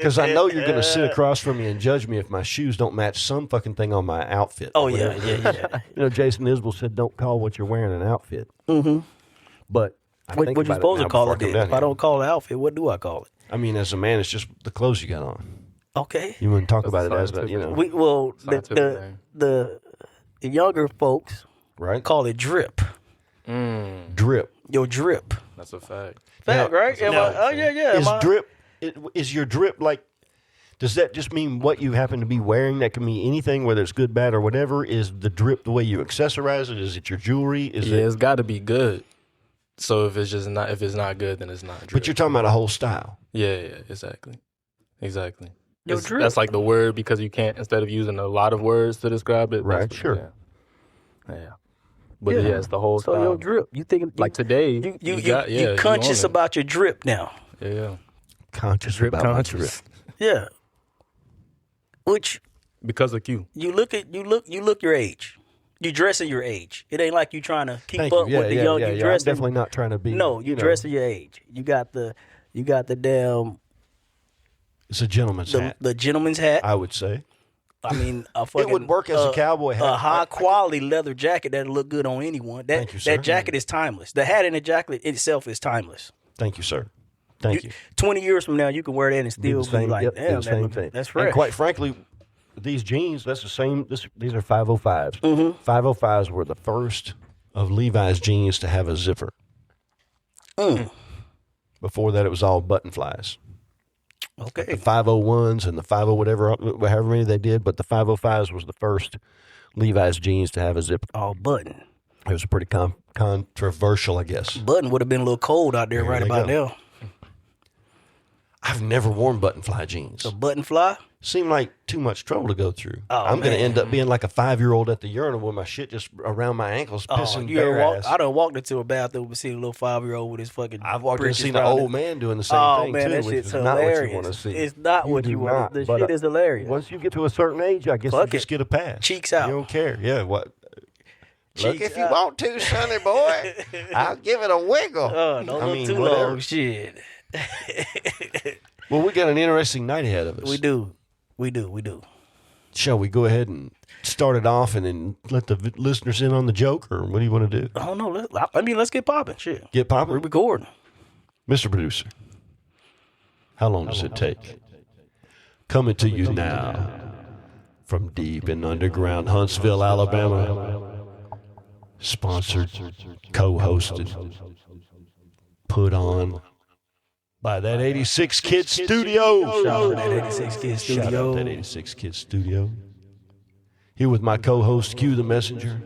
Because I know you're going to sit across from me and judge me if my shoes don't match some fucking thing on my outfit. Oh, yeah. Jason Isbell said, don't call what you're wearing an outfit. Mm-hmm. But what you supposed to call it then? If I don't call it outfit, what do I call it? I mean, as a man, it's just the clothes you got on. Okay. You wouldn't talk about it as that, the younger folks call it drip. Drip. Your drip. That's a fact. Fact, right? Is your drip like, does that just mean what you happen to be wearing? That can mean anything, whether it's good, bad, or whatever. Is the drip the way you accessorize it? Is it your jewelry? It's got to be good. So if it's not good, then it's not drip. But you're talking about a whole style. Yeah, exactly. That's like the word, because you can't, instead of using a lot of words to describe it. Right, sure. Yeah. But it's the whole style. So your drip, you think like today, you conscious about your drip now. Yeah. Conscious drip, about my drip. Yeah. Which because of you. You look your age. You dress at your age. It ain't like you trying to keep up with the young. You dress. I'm definitely not trying to be. No, you dress at your age. You got the damn. It's a gentleman's hat. The gentleman's hat. I would say. I mean, it would work as a cowboy hat. A high quality leather jacket that'll look good on anyone. Thank you, sir. That jacket is timeless. The hat and the jacket itself is timeless. Thank you, sir. Thank you. 20 years from now, you can wear that and still be like, damn, that's fresh. And quite frankly, these jeans, that's the same. These are 505s. Mm-hmm. 505s were the first of Levi's jeans to have a zipper. Before that, it was all button flies. Okay. The 501s and the 50 whatever, however many they did, but the 505s was the first Levi's jeans to have a zipper. All button. It was pretty controversial, I guess. Button would have been a little cold out there right about now. I've never worn button fly jeans. A button fly? Seemed like too much trouble to go through. Oh, I'm going to end up being like a 5-year-old at the urinal with my shit just around my ankles, pissing bare ass. I done walked into a bathroom and seen a little 5-year-old with his fucking. I've walked in and seen an old man doing the same thing, man, too, that which shit's is hilarious. not what you want to see. It's not what you want. The shit is hilarious. Once you get to a certain age, I guess you just get a pass. Cheeks out. You don't care. Yeah, what? Look, if you want to, sonny boy, I'll give it a wiggle. Don't look too long. Shit. Well, we got an interesting night ahead of us. We do. Shall we go ahead and start it off and then let the listeners in on the joke, or what do you want to do? I don't know. Let's get popping. Shit. Get popping? We're recording. Mr. Producer, how long does it take? Coming to you now from deep in underground Huntsville, Alabama. Sponsored, co-hosted, put on by that 86 Kid Studio. Shout out to that 86 Kid Studio. Shout out that 86 Kid Studio. Here with my co-host, Q the Messenger,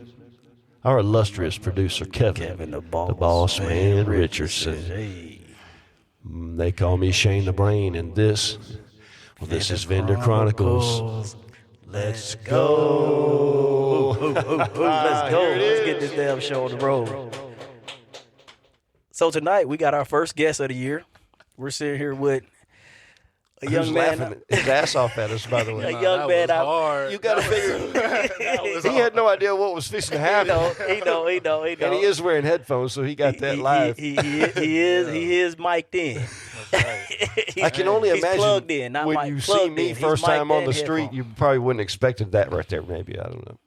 our illustrious producer, Kevin the Boss Man Richardson. Hey. They call me Shane the Brain, and this is Vendor Chronicles. Let's go. Let's go. Let's get this damn show on the road. So tonight, we got our first guest of the year. We're sitting here with a young man. Laughing his ass off at us, by the way. A young man. You got to figure. He had no idea what was fixing to happen. He know. And he is wearing headphones, so he got that live. He is mic'd in. I can only imagine plugged in, not when you see me first time on the street, you probably wouldn't expected that right there. Maybe, I don't know.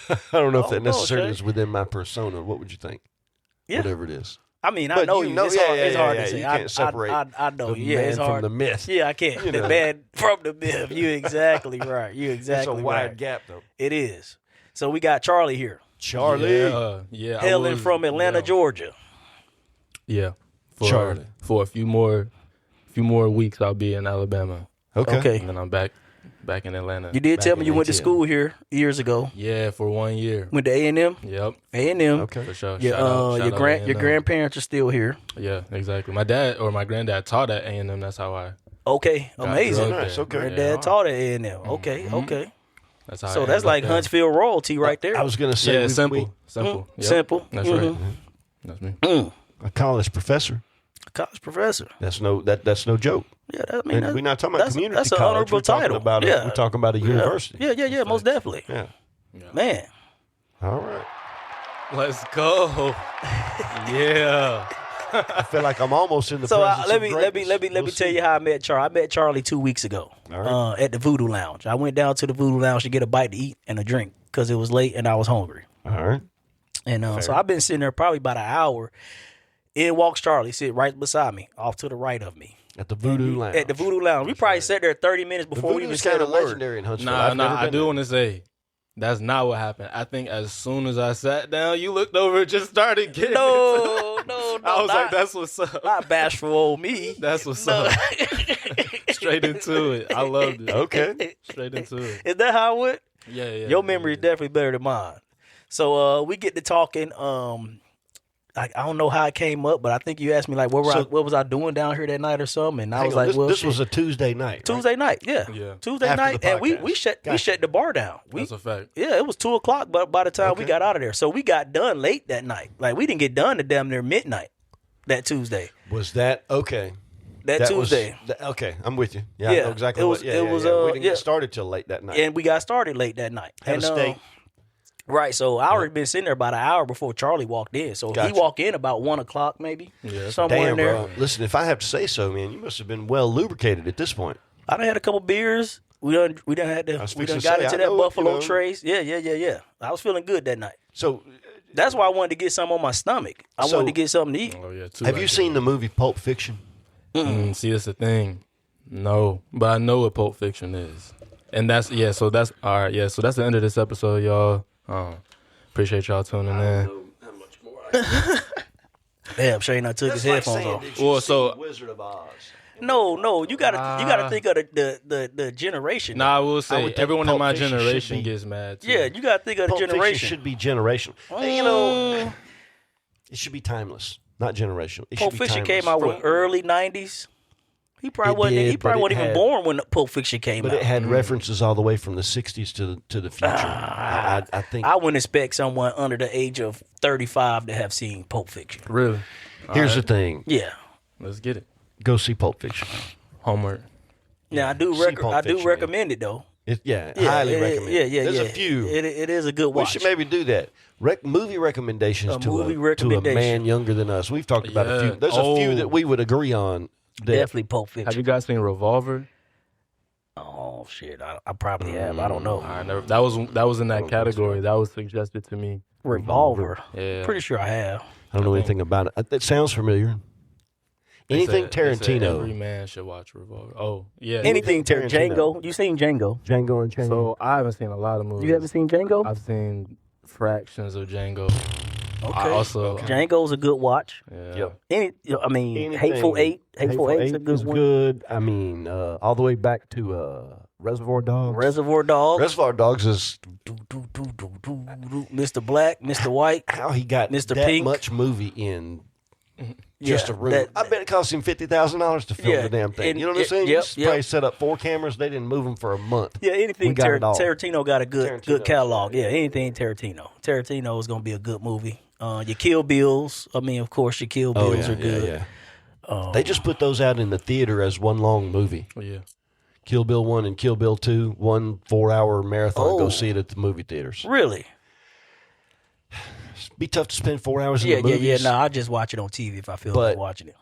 I don't know if that necessarily is within my persona. What would you think? Yeah. Whatever it is. I mean, I know you. It's hard to say. You can't separate I know. the Yeah, man it's hard from the myth. Yeah, I can't. You know. The man from the myth. You're exactly right. It's a wide gap, though. It is. So we got Charlie here. Charlie. Yeah. Hailing from Atlanta, Georgia. Yeah. Charlie. For a few more weeks, I'll be in Alabama. Okay. And then I'm back in Atlanta. You did tell me you went to school here years ago. Yeah, for 1 year. Went to A&M? Yep. A&M. Okay. For sure. Your grandparents are still here. Yeah, exactly. My dad or my granddad taught at A&M. That's how I Okay. Amazing. Nice. Okay. Granddad taught at A&M. Okay. Okay. That's how. So that's like Huntsville royalty right there. I was going to say, simple. Yep. Simple. That's right. That's me. A college professor. College professor. That's no joke. Yeah, We're not talking about community that's college. An honorable title. We're talking about a university. Yeah, most definitely. Yeah. Man. All right. Let's go. Yeah. I feel like I'm almost in the So presence let of me greatness. tell you how I met Charlie. I met Charlie 2 weeks ago at the Voodoo Lounge. I went down to the Voodoo Lounge to get a bite to eat and a drink because it was late and I was hungry. All right. And so I've been sitting there probably about an hour. In walks Charlie, sit right beside me, off to the right of me. At the Voodoo Lounge. At the Voodoo Lounge. We probably sat there 30 minutes before we even said a word. Legendary in Huntsville. I do want to say, that's not what happened. I think as soon as I sat down, you looked over and just started getting No. I was like, that's what's up. Not bashful old me. That's what's up. Straight into it. I loved it. Okay. Straight into it. Is that how it went? Yeah. Your memory is definitely better than mine. So we get to talking. I don't know how it came up, but I think you asked me like, what was I doing down here that night or something? And I was like, this was a Tuesday night. Tuesday night, yeah. Tuesday After night, the and we podcast. shut the bar down. That's a fact. Yeah, it was 2:00, but by the time we got out of there, so we got done late that night. Like we didn't get done to damn near midnight that Tuesday. Was that okay? That Tuesday. Okay, I'm with you. Yeah, I know exactly it was. We didn't get started till late that night. And we got started late that night. Had a steak. Right, so I already been sitting there about an hour before Charlie walked in. So he walked in about 1:00 maybe. Yeah, somewhere in there. Bro. Listen, if I have to say so, man, you must have been well lubricated at this point. I done had a couple beers. We done got into that Buffalo Trace. Yeah. I was feeling good that night. So that's why I wanted to get something on my stomach. I wanted to get something to eat. Oh yeah. Have you seen the movie Pulp Fiction? See, that's the thing. No, but I know what Pulp Fiction is, and so that's all right. Yeah, so that's the end of this episode, y'all. Appreciate y'all tuning in. I don't know how much more I Damn, Shane, I took his headphones off. Well, so Wizard of Oz. No, you gotta think of the generation. Nah, I will say everyone in my Fiction generation gets mad too. Yeah, you gotta think of the Pulp generation. Fiction should be generational. You know, it should be timeless, not generational. Pulp Fiction came out with early '90s. He probably wasn't even born when Pulp Fiction came out. But it had references all the way from the '60s to the future. I think I wouldn't expect someone under the age of 35 to have seen Pulp Fiction. Really? Here's the thing. Yeah. Let's get it. Go see Pulp Fiction. Homework. Now I do recommend it though. Highly recommend. Yeah. There's a few. It is a good watch. We should maybe do that. Movie recommendations to a man younger than us. We've talked about a few. There's a few that we would agree on. Definitely Pulp Fiction. Have you guys seen Revolver? Oh shit, I probably have. I don't know. That was in that category. That was suggested to me. Revolver. Yeah. Pretty sure I have. I don't know anything about it. It sounds familiar. Anything Tarantino. Every man should watch Revolver. Oh, yeah. Anything Django. You seen Django? Django Unchained. So I haven't seen a lot of movies. You haven't seen Django? I've seen fractions of Django. Okay. Django's a good watch. Yeah. Hateful Eight. Hateful Eight's a good one. Good. I mean, all the way back to Reservoir Dogs. Reservoir Dogs is Mr. Black, Mr. White. How he got Mr. that Pink. much movie in just a room. I bet it cost him $50,000 to film the damn thing. You know what I'm saying? Yep, Probably set up 4 cameras. They didn't move them for a month. Yeah, anything Tarantino got a good catalog. Right. Yeah, anything Tarantino. Tarantino is gonna be a good movie. Your Kill Bills. I mean, of course, your Kill Bills are good. Yeah. They just put those out in the theater as one long movie. Oh, yeah. Kill Bill 1 and Kill Bill 2, 1 4-hour marathon. Go see it at the movie theaters. Really? It'd be tough to spend 4 hours in the movies. Yeah. No, I just watch it on TV if I feel like watching it.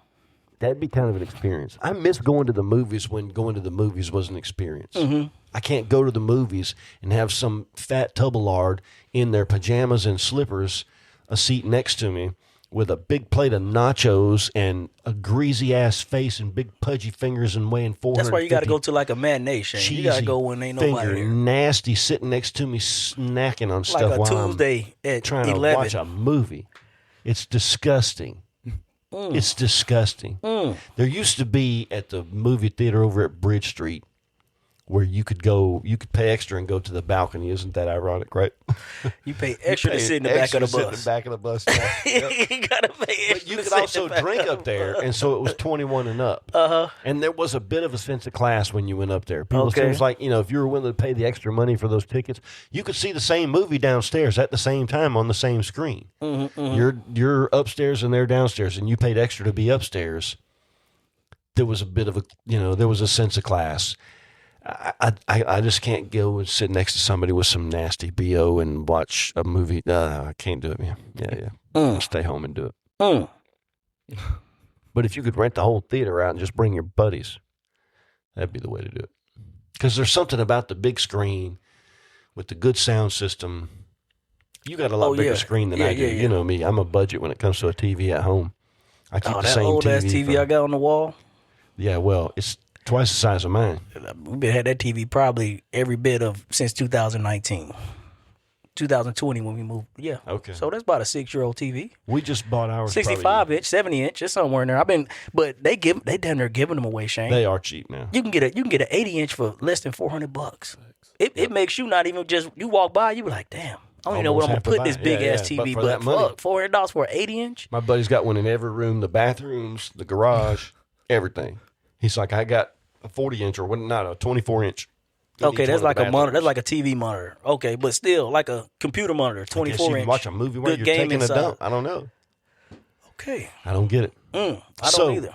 That'd be kind of an experience. I miss going to the movies when going to the movies was an experience. Mm-hmm. I can't go to the movies and have some fat tubalard in their pajamas and slippers, a seat next to me, with a big plate of nachos and a greasy-ass face and big pudgy fingers and weighing 450. That's why you got to go to like a matinee, Shane. You got to go when ain't nobody here. Nasty, sitting next to me, snacking on stuff like while Tuesday I'm at trying 11. to watch a movie. It's disgusting. It's disgusting. There used to be at the movie theater over at Bridge Street where you could pay extra and go to the balcony. Isn't that ironic, right? You pay extra to sit in the back of the bus. Sit in the back of the bus. Yeah. You gotta pay extra. But you could also drink up there, and so it was 21 and up. And there was a bit of a sense of class when you went up there. It seems like, if you were willing to pay the extra money for those tickets, you could see the same movie downstairs at the same time on the same screen. You're upstairs and they're downstairs, and you paid extra to be upstairs. There was a bit of there was a sense of class. I just can't go and sit next to somebody with some nasty BO and watch a movie. I can't do it, man. Yeah. I'll stay home and do it. But if you could rent the whole theater out and just bring your buddies, that'd be the way to do it. Because there's something about the big screen with the good sound system. You got a lot bigger screen than I do. You know me. I'm a budget when it comes to a TV at home. I keep the same old ass TV I got on the wall. Yeah, well, it's twice the size of mine. We've been had that TV probably every bit of since 2019. 2020 when we moved. Yeah. Okay. So that's about a 6-year-old TV. We just bought ours. 65-inch, 70-inch, it's somewhere in there. But they damn near giving them away, Shane. They are cheap now. You can get an 80-inch for less than $400. It makes you not even just you walk by, you be like, damn. I don't even know what I'm gonna put this big ass TV, but fuck, $400 for an 80-inch. My buddy's got one in every room, the bathrooms, the garage, everything. He's like, I got a 40-inch or not a 24-inch. Okay, that's like a monitor. That's like a TV monitor. Okay, but still like a computer monitor, 24-inch. You can watch a movie while you're taking a dump. I don't know. Okay. I don't get it. I don't either.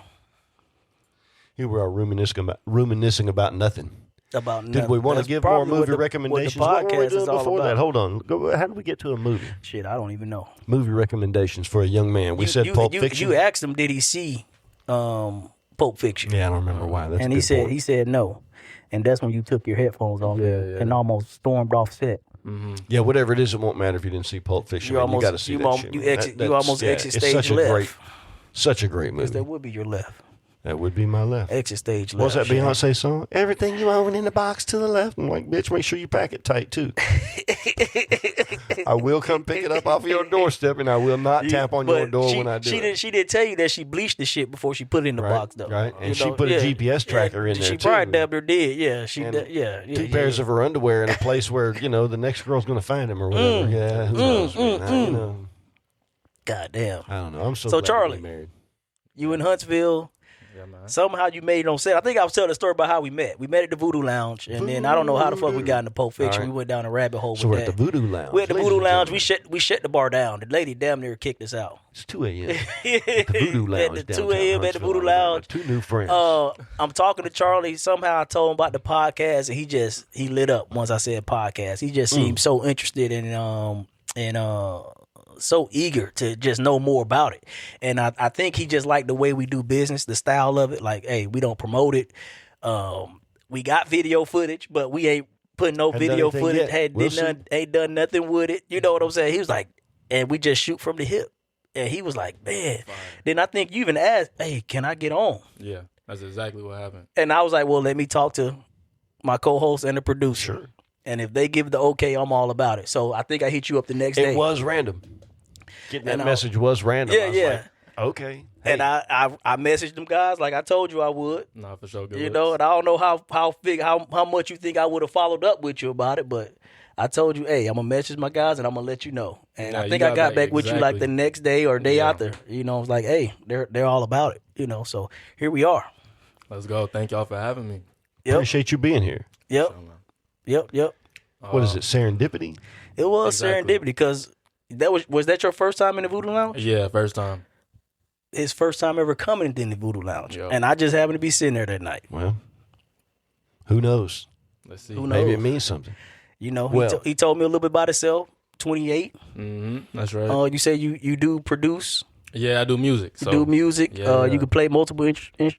Here we are reminiscing about nothing. Did we want to give more movie recommendations? What were we doing before that? Hold on. How did we get to a movie? Shit, I don't even know. Movie recommendations for a young man. We said Pulp Fiction. You asked him, did he see Pulp Fiction? Yeah, I don't remember why. That's and he said no. And that's when you took your headphones off and almost stormed off set. Mm-hmm. Yeah, whatever it is, it won't matter if you didn't see Pulp Fiction. You got to see that shit. You almost exit stage left. Such a great movie. Yes, that would be your left. That would be my left. Exit stage left. What's that Beyonce song? Everything you own in the box to the left. I'm like, bitch, make sure you pack it tight, too. I will come pick it up off of your doorstep, and I will not tap on your door when I do it. She did tell you that she bleached the shit before she put it in the box, though. Right, and she put a GPS tracker in there, too. She probably damn near did, yeah. Two pairs of her underwear in a place where, the next girl's going to find him or whatever. Yeah, who knows? God damn. I don't know. I'm so glad Charlie, to be married. You in Huntsville. Yeah, man. Somehow you made it on set. I think I was telling the story about how we met. We met at the Voodoo Lounge, and then I don't know how the fuck we got into Pulp Fiction. We went down a rabbit hole. So we're at the Voodoo Lounge. We're at the Voodoo Lounge. We shut the bar down. The lady damn near kicked us out. It's 2 a.m. The Voodoo Lounge. At 2 a.m. at the Voodoo Lounge. 2 new friends. I'm talking to Charlie. Somehow I told him about the podcast, and he lit up once I said podcast. He just seemed so interested in so eager to just know more about it. And I think he just liked the way we do business, the style of it. Like, hey, we don't promote it. We got video footage, but we ain't putting no video footage. Ain't done nothing with it. You know what I'm saying? He was like, and we just shoot from the hip. And he was like, man. Fine. Then I think you even asked, hey, can I get on? Yeah, that's exactly what happened. And I was like, well, let me talk to my co-host and the producer. Sure. And if they give the okay, I'm all about it. So I think I hit you up the next day. It was random. Getting that message was random. Yeah. Like, okay. Hey. And I messaged them guys like I told you I would. Nah, for sure. And I don't know how much you think I would have followed up with you about it, but I told you, hey, I'm gonna message my guys and I'm gonna let you know. And I think I got back with you like the next day or day after. I was like, hey, they're all about it. So here we are. Let's go. Thank y'all for having me. Yep. Appreciate you being here. Yep. What is it? Serendipity? It was serendipity because. Was that your first time in the Voodoo Lounge? Yeah, first time. His first time ever coming in the Voodoo Lounge. Yep. And I just happened to be sitting there that night. Well, who knows? Let's see. Maybe it means something. He told me a little bit about himself. 28. Mm-hmm. That's right. You say you do produce? Yeah, I do music. You do music. Yeah. You can play multiple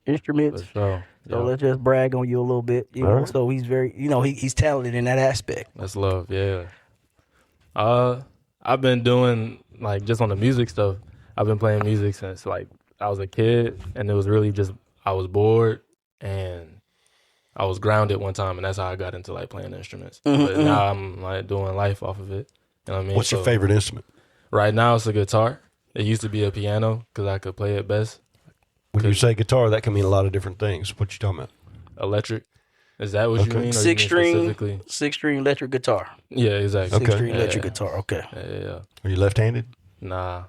instruments. For sure. So let's just brag on you a little bit. You know, right. So he's very, he's talented in that aspect. That's love. Yeah. I've been doing, just on the music stuff, I've been playing music since, I was a kid, and it was really just, I was bored, and I was grounded one time, and that's how I got into, playing instruments. Mm-hmm, but now I'm, doing life off of it. You know what I mean? What's your favorite instrument? Right now, it's a guitar. It used to be a piano, because I could play it best. When you say guitar, that can mean a lot of different things. What you talking about? Electric. Is that what you mean? Six string electric guitar. Yeah, exactly. Six string electric guitar. Okay. Yeah. Are you left-handed? Nah.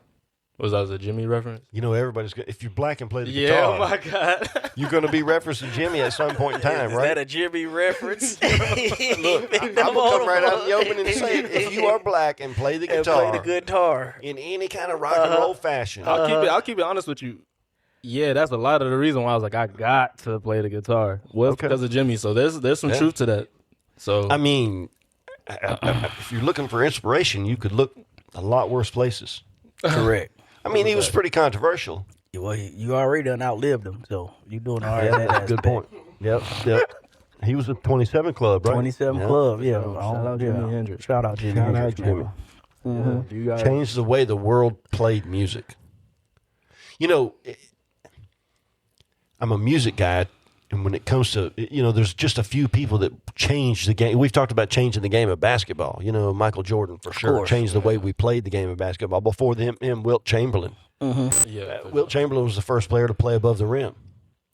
Was that a Jimmy reference? Everybody's good. If you're black and play the guitar, oh my God, you're going to be referencing Jimmy at some point in time, right? Is that a Jimmy reference? Look, I'm going to come right out in the open and say, if you are black and play the guitar, in any kind of rock and roll fashion, I'll keep it honest with you. Yeah, that's a lot of the reason why I was like, I got to play the guitar. Well, because of Jimmy. So there's some truth to that. So I mean, if you're looking for inspiration, you could look a lot worse places. Correct. I mean, he was pretty controversial. Well, you already done outlived him, so you doing all right. Yeah, that that's a good point. Yep. He was a 27 club, right? 27 club, yeah. Shout out Jimi Hendrix. Shout out Jimi Shout Hendrix. out Jimmy. Mm-hmm. You guys Changed the way the world played music. You know, I'm a music guy, and when it comes to, there's just a few people that changed the game. We've talked about changing the game of basketball. Michael Jordan, for sure, changed the way we played the game of basketball. Before him, Wilt Chamberlain. Mm-hmm. Yeah, Wilt Chamberlain was the first player to play above the rim.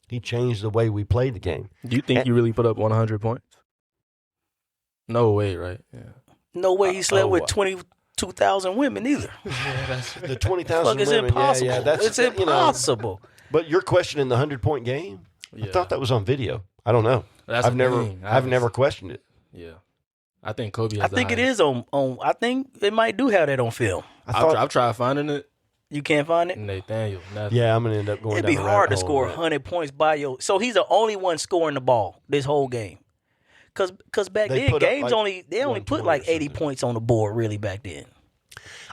He changed the way we played the game. Do you think you really put up 100 points? No way, right? Yeah. No way he slept with 22,000 women either. The 20,000 It's women. impossible. Yeah, that's It's impossible. But you're questioning the 100-point game? Yeah. I thought that was on video. I don't know. That's I've the never thing. I've never questioned it. Yeah. I think Kobe I has think the it is on. I think it might do have that on film. I've tried finding it. You can't find it? Nathaniel. Nothing. Yeah, I'm gonna end up going. It'd down be the hard to rabbit score hole, 100 points by your. So he's the only one scoring the ball this whole game. Cause back They then put up games like they only put like 80 something. points on the board really back then.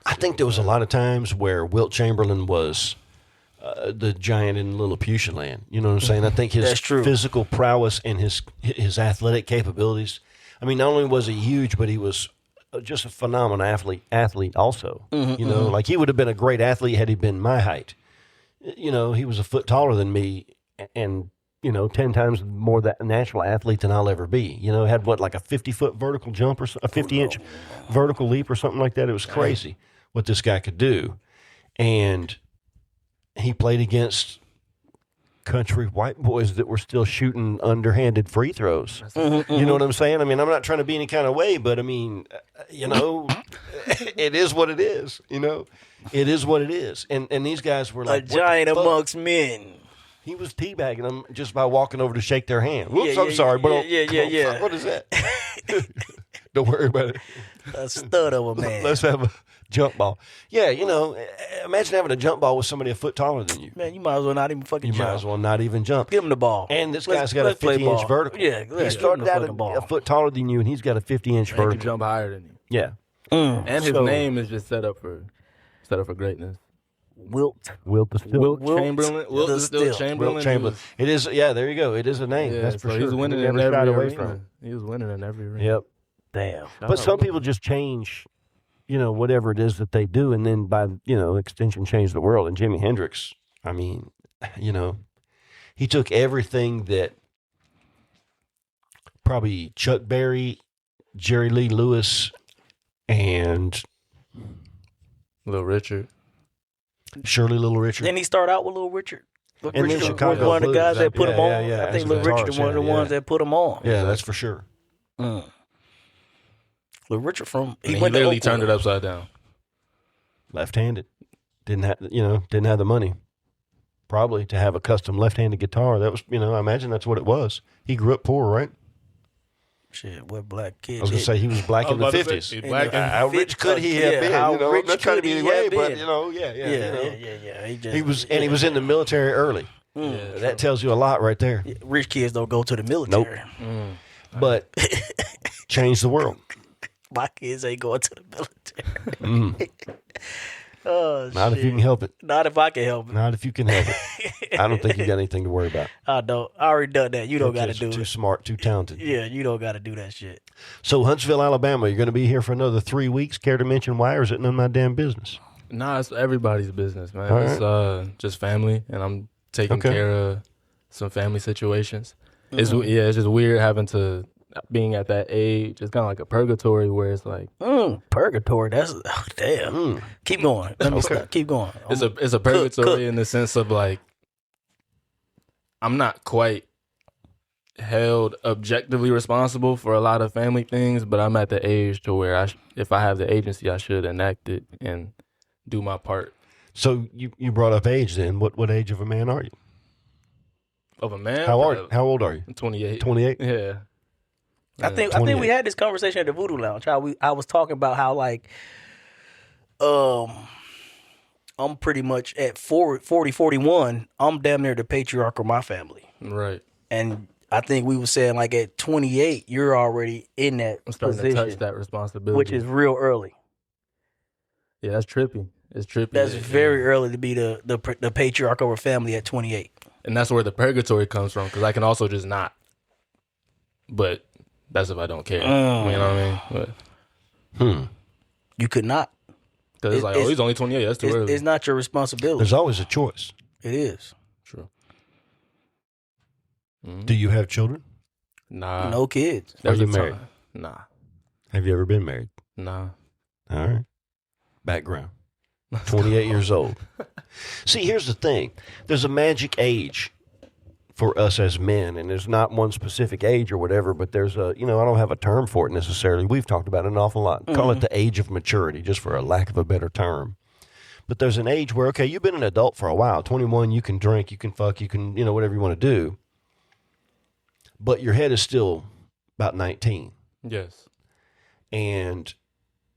I think there was a lot of times where Wilt Chamberlain was the giant in Lilliputian land. You know what I'm saying? I think his That's true. physical prowess and his athletic capabilities. I mean, not only was he huge, but he was just a phenomenal athlete also. Like he would have been a great athlete had he been my height. He was a foot taller than me and 10 times more that natural athlete than I'll ever be. Had like a 50-foot vertical jump or a 50-inch vertical leap or something like that. It was crazy what this guy could do. And he played against country white boys that were still shooting underhanded free throws. You know what I'm saying? I mean, I'm not trying to be any kind of way, but I mean, it is what it is. It is what it is. And these guys were like A giant amongst men. He was teabagging them just by walking over to shake their hand. Whoops, Yeah, I'm sorry, but yeah. what is that? Don't worry about it. A stud of a man. Let's have a jump ball. Yeah, imagine having a jump ball with somebody a foot taller than you. Man, you might as well not even fucking You jump. might as well not even jump. Give him the ball. And this Let's- guy's got a let's play 50-inch ball. vertical. Yeah, He started out a foot taller than you, and he's got a 50-inch He can vertical. jump higher than you. Yeah. And his name is just set up for greatness. Wilt Wilt the Still. Wilt Wilt Chamberlain. Wilt the the Still Still. Chamberlain. Wilt Chamberlain. It is, there you go. It is a name. Yeah, That's for so sure. he's winning He in never shied every away arena. from it. He was winning in every arena. Yep. Damn. But some people just change, whatever it is that they do, and then by, extension change the world. And Jimi Hendrix, I mean, he took everything that probably Chuck Berry, Jerry Lee Lewis, and Little Richard. Shirley Little Richard. Didn't he start out with Little Richard? Little And then Richard Chicago was one of the Blues. guys that put Yeah, him on. yeah, I think as a Little Richard guitarist, one of the yeah. ones that put him on. Yeah, that's for sure. Little Richard He went to literally Oakland. turned it upside down. Left-handed. Didn't have the money. Probably to have a custom left-handed guitar. That was, I imagine that's what it was. He grew up poor, right? Shit, what black kid? I was going to say he was black in the 50s. He's black in How rich could he have been? How I'm rich not trying to could be he any way, have but been? yeah. He He was in the military early. That tells you a lot right there. Rich kids don't go to the military. But changed the world. My kids ain't going to the military. Oh, Not shit. if you can help it. Not if I can help it. Not if you can help it. I don't think you got anything to worry about. I don't. I already done that. You don't got to Just do too it. smart, too talented. Yeah, you don't got to do that shit. So Huntsville, Alabama, you're going to be here for another 3 weeks. Care to mention why, or is it none of my damn business? Nah, it's everybody's business, man. All It's just family, and I'm taking Okay. care of some family situations. It's just weird having to being at that age. It's kind of like a purgatory where it's like Purgatory. That's damn. Keep going. Let me stop. Keep going. it's a purgatory cook. in the sense of like I'm not quite held objectively responsible for a lot of family things, but I'm at the age to where if I have the agency, I should enact it and do my part. So you brought up age then. What age of a man are you? Of a man? How old are you? 28. 28? Yeah. I think 28. we had this conversation at the Voodoo Lounge. I was talking about how like I'm pretty much at 40, 41, I'm damn near the patriarch of my family. Right. And I think we were saying like at 28, you're already in that I'm starting position, to touch that responsibility. which is real early. Yeah, that's trippy. It's trippy. That's very early to be the patriarch of a family at 28. And that's where the purgatory comes from, because I can also just not. But that's if I don't care. You know what I mean? You could not. Because it's like, he's only 28. That's too early. It's not your responsibility. There's always a choice. It is. True. Do you have children? Nah. No kids. Are you married? Nah. Have you ever been married? Nah. All right. Background. 28 years old. See, here's the thing. There's a magic age for us as men, and there's not one specific age or whatever, but there's I don't have a term for it necessarily. We've talked about it an awful lot. Call it the age of maturity, just for a lack of a better term. But there's an age where, okay, you've been an adult for a while. 21, you can drink, you can fuck, you can, whatever you want to do. But your head is still about 19. Yes. And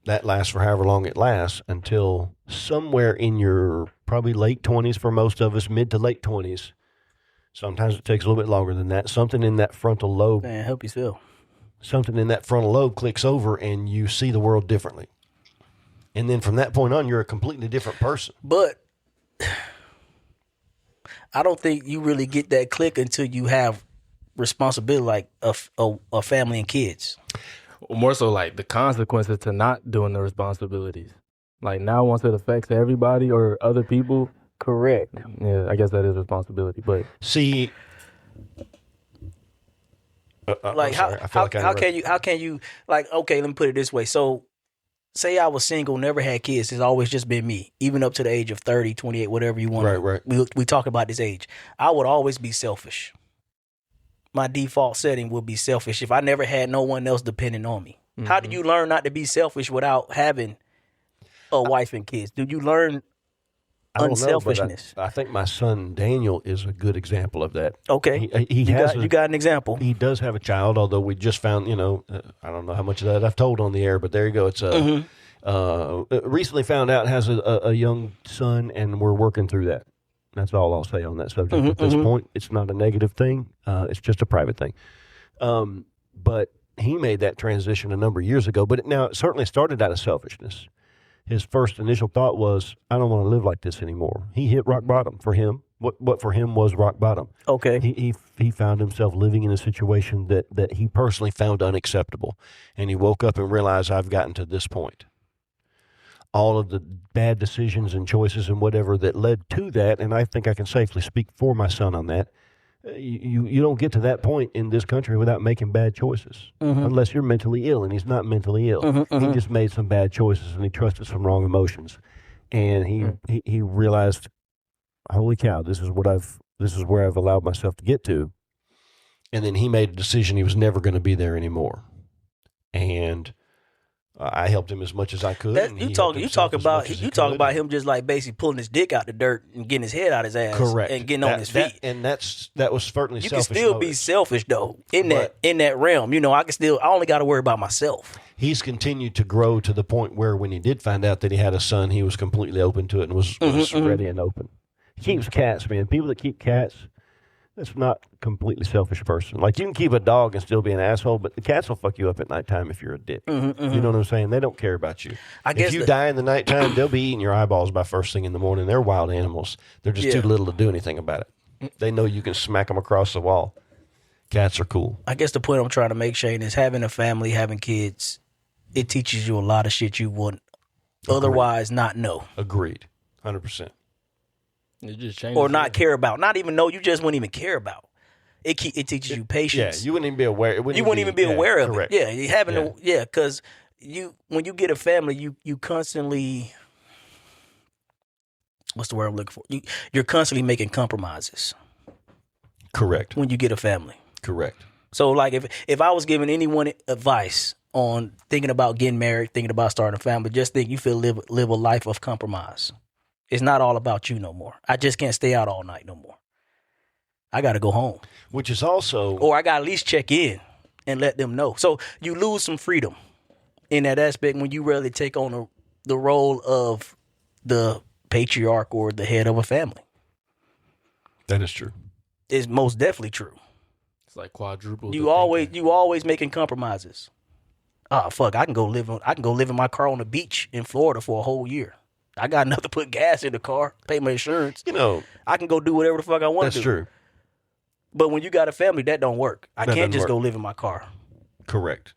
that lasts for however long it lasts until somewhere in your probably late 20s for most of us, mid to late 20s. Sometimes it takes a little bit longer than that. Something in that frontal lobe. Man, help yourself. Something in that frontal lobe clicks over and you see the world differently. And then from that point on, you're a completely different person. But I don't think you really get that click until you have responsibility, like a family and kids. More so like the consequences to not doing the responsibilities. Like now once it affects everybody or other people. Correct. Yeah, I guess that is responsibility. But see, like how can you like, okay, let me put it this way. So say I was single, never had kids. It's always just been me, even up to the age of 30, 28, whatever you want. Right. We talk about this age. I would always be selfish. My default setting would be selfish if I never had no one else depending on me. Mm-hmm. How do you learn not to be selfish without having a wife and kids? Do you learn unselfishness? I think my son Daniel is a good example of that. Okay, you got an example. He does have a child, although we just found, I don't know how much of that I've told on the air, but there you go. It's recently found out has a young son, and we're working through that. That's all I'll say on that subject at this point. It's not a negative thing. It's just a private thing. But he made that transition a number of years ago. But it certainly started out of selfishness. His first initial thought was, I don't want to live like this anymore. He hit rock bottom for him. What for him was rock bottom. Okay. He found himself living in a situation that he personally found unacceptable. And he woke up and realized, I've gotten to this point. All of the bad decisions and choices and whatever that led to that, and I think I can safely speak for my son on that, you don't get to that point in this country without making bad choices, unless you're mentally ill, and he's not mentally ill. He just made some bad choices, and he trusted some wrong emotions. And he realized, holy cow, this is where I've allowed myself to get to. And then he made a decision he was never going to be there anymore. And I helped him as much as I could. You talk about him just like basically pulling his dick out the dirt and getting his head out his ass. Correct. And getting on his feet. That was certainly you selfish. You can still be selfish though in that realm. I only got to worry about myself. He's continued to grow to the point where when he did find out that he had a son, he was completely open to it and was ready and open. He keeps cats, man. People that keep cats, that's not a completely selfish person. Like, you can keep a dog and still be an asshole, but the cats will fuck you up at nighttime if you're a dick. You know what I'm saying? They don't care about you. If you die in the nighttime, they'll be eating your eyeballs by first thing in the morning. They're wild animals. They're just too little to do anything about it. They know you can smack them across the wall. Cats are cool. I guess the point I'm trying to make, Shane, is having a family, having kids, it teaches you a lot of shit you wouldn't otherwise not know. Agreed. 100%. It just changes. Or not care about. Not even know. You just wouldn't even care about. It teaches you patience. Yeah, you wouldn't even be aware. You wouldn't even be aware of correct. it. Yeah, you having because when you get a family, you constantly, what's the word I'm looking for? You're constantly making compromises. Correct. When you get a family. Correct. So like if I was giving anyone advice on thinking about getting married, thinking about starting a family, just think you feel live a life of compromise. It's not all about you no more. I just can't stay out all night no more. I got to go home. Which is also... Or I got to at least check in and let them know. So you lose some freedom in that aspect when you really take on the role of the patriarch or the head of a family. That is true. It's most definitely true. It's like quadruple. You always making compromises. Oh fuck! I can go live in my car on the beach in Florida for a whole year. I got enough to put gas in the car, pay my insurance. You know, I can go do whatever the fuck I want to do. that's true. But when you got a family, that don't work. I can't just go live in my car. Correct.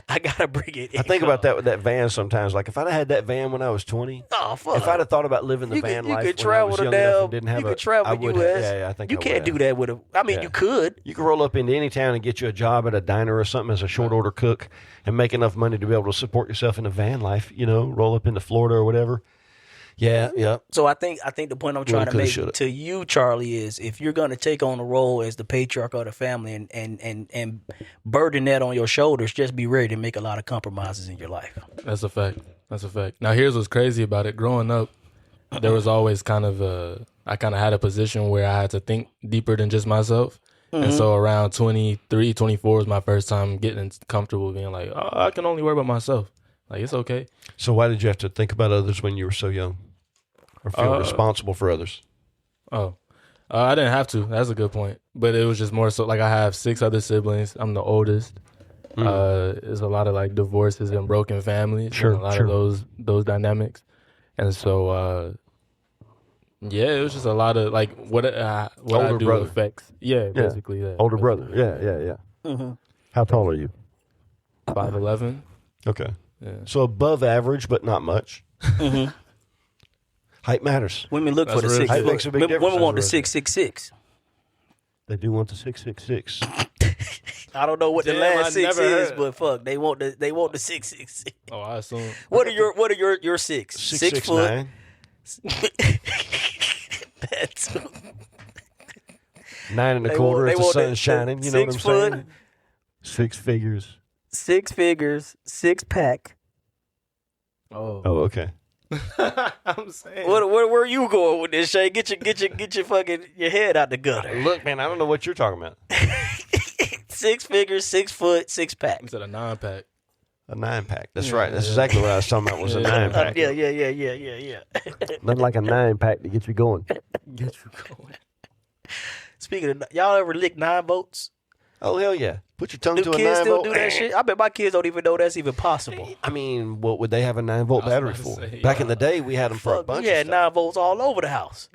I gotta bring it. I think about that with that van sometimes. Like if I'd had that van when I was 20, oh fuck. if I'd have thought about living the van life, you could when I travel was the young enough damn. and didn't have You could travel I the would U.S. have. Yeah, I think you I can't would do that with a. I mean, Yeah. you could. You can roll up into any town and get you a job at a diner or something as a short order cook and make enough money to be able to support yourself in a van life. You know, roll up into Florida or whatever. Yeah. So I think the point I'm trying to make shoulda. to you, Charlie, is if you're going to take on the role as the patriarch of the family and burden that on your shoulders, just be ready to make a lot of compromises in your life. That's a fact. Now, here's what's crazy about it. Growing up, there was always I kind of had a position where I had to think deeper than just myself. And so around 23, 24 was my first time getting comfortable being like, oh, I can only worry about myself. Like, it's okay. So why did you have to think about others when you were so young or feel responsible for others? I didn't have to. That's a good point. But it was just more so like I have 6 other siblings. I'm the oldest. There's a lot of like divorces and broken families. Sure, and a lot of those dynamics. And so, it was just a lot of like what I do brother. affects. Yeah, basically. Yeah, Older brother. Yeah. Mm-hmm. How tall are you? 5'11". Okay. Yeah. So above average, but not much. Mm-hmm. Height matters. Women look for the That's real. 6 Height foot. makes a big difference. Women want the That's 666. They do want the 666. I don't know what the Damn, last I 6 never is, heard. but fuck, they want the 666. Oh, I assume. What are your 6? 6 foot. 6'9". That's 9 and a They quarter want- if they the want sun's the shining. You know what I'm 6 foot. saying? 6 figures. 6 figures, 6 pack. Oh, okay. I'm saying. Where are you going with this, Shay? Get your fucking your head out the gutter. Look, man, I don't know what you're talking about. 6 figures, 6 foot, 6 pack. Instead of 9-pack. A 9-pack. That's right. That's exactly what I was talking about. Was a 9-pack. Yeah. Nothing like a 9-pack to get you going. Get you going. Speaking of, y'all ever lick 9 volts? Oh hell yeah! Put your tongue Do to a kids 9 still volt. do that shit? I bet my kids don't even know that's even possible. I mean, what would they have a 9-volt I was battery about to for? say, Back in the day, we had them for a Fuck, bunch we of had stuff. 9 volts all over the house.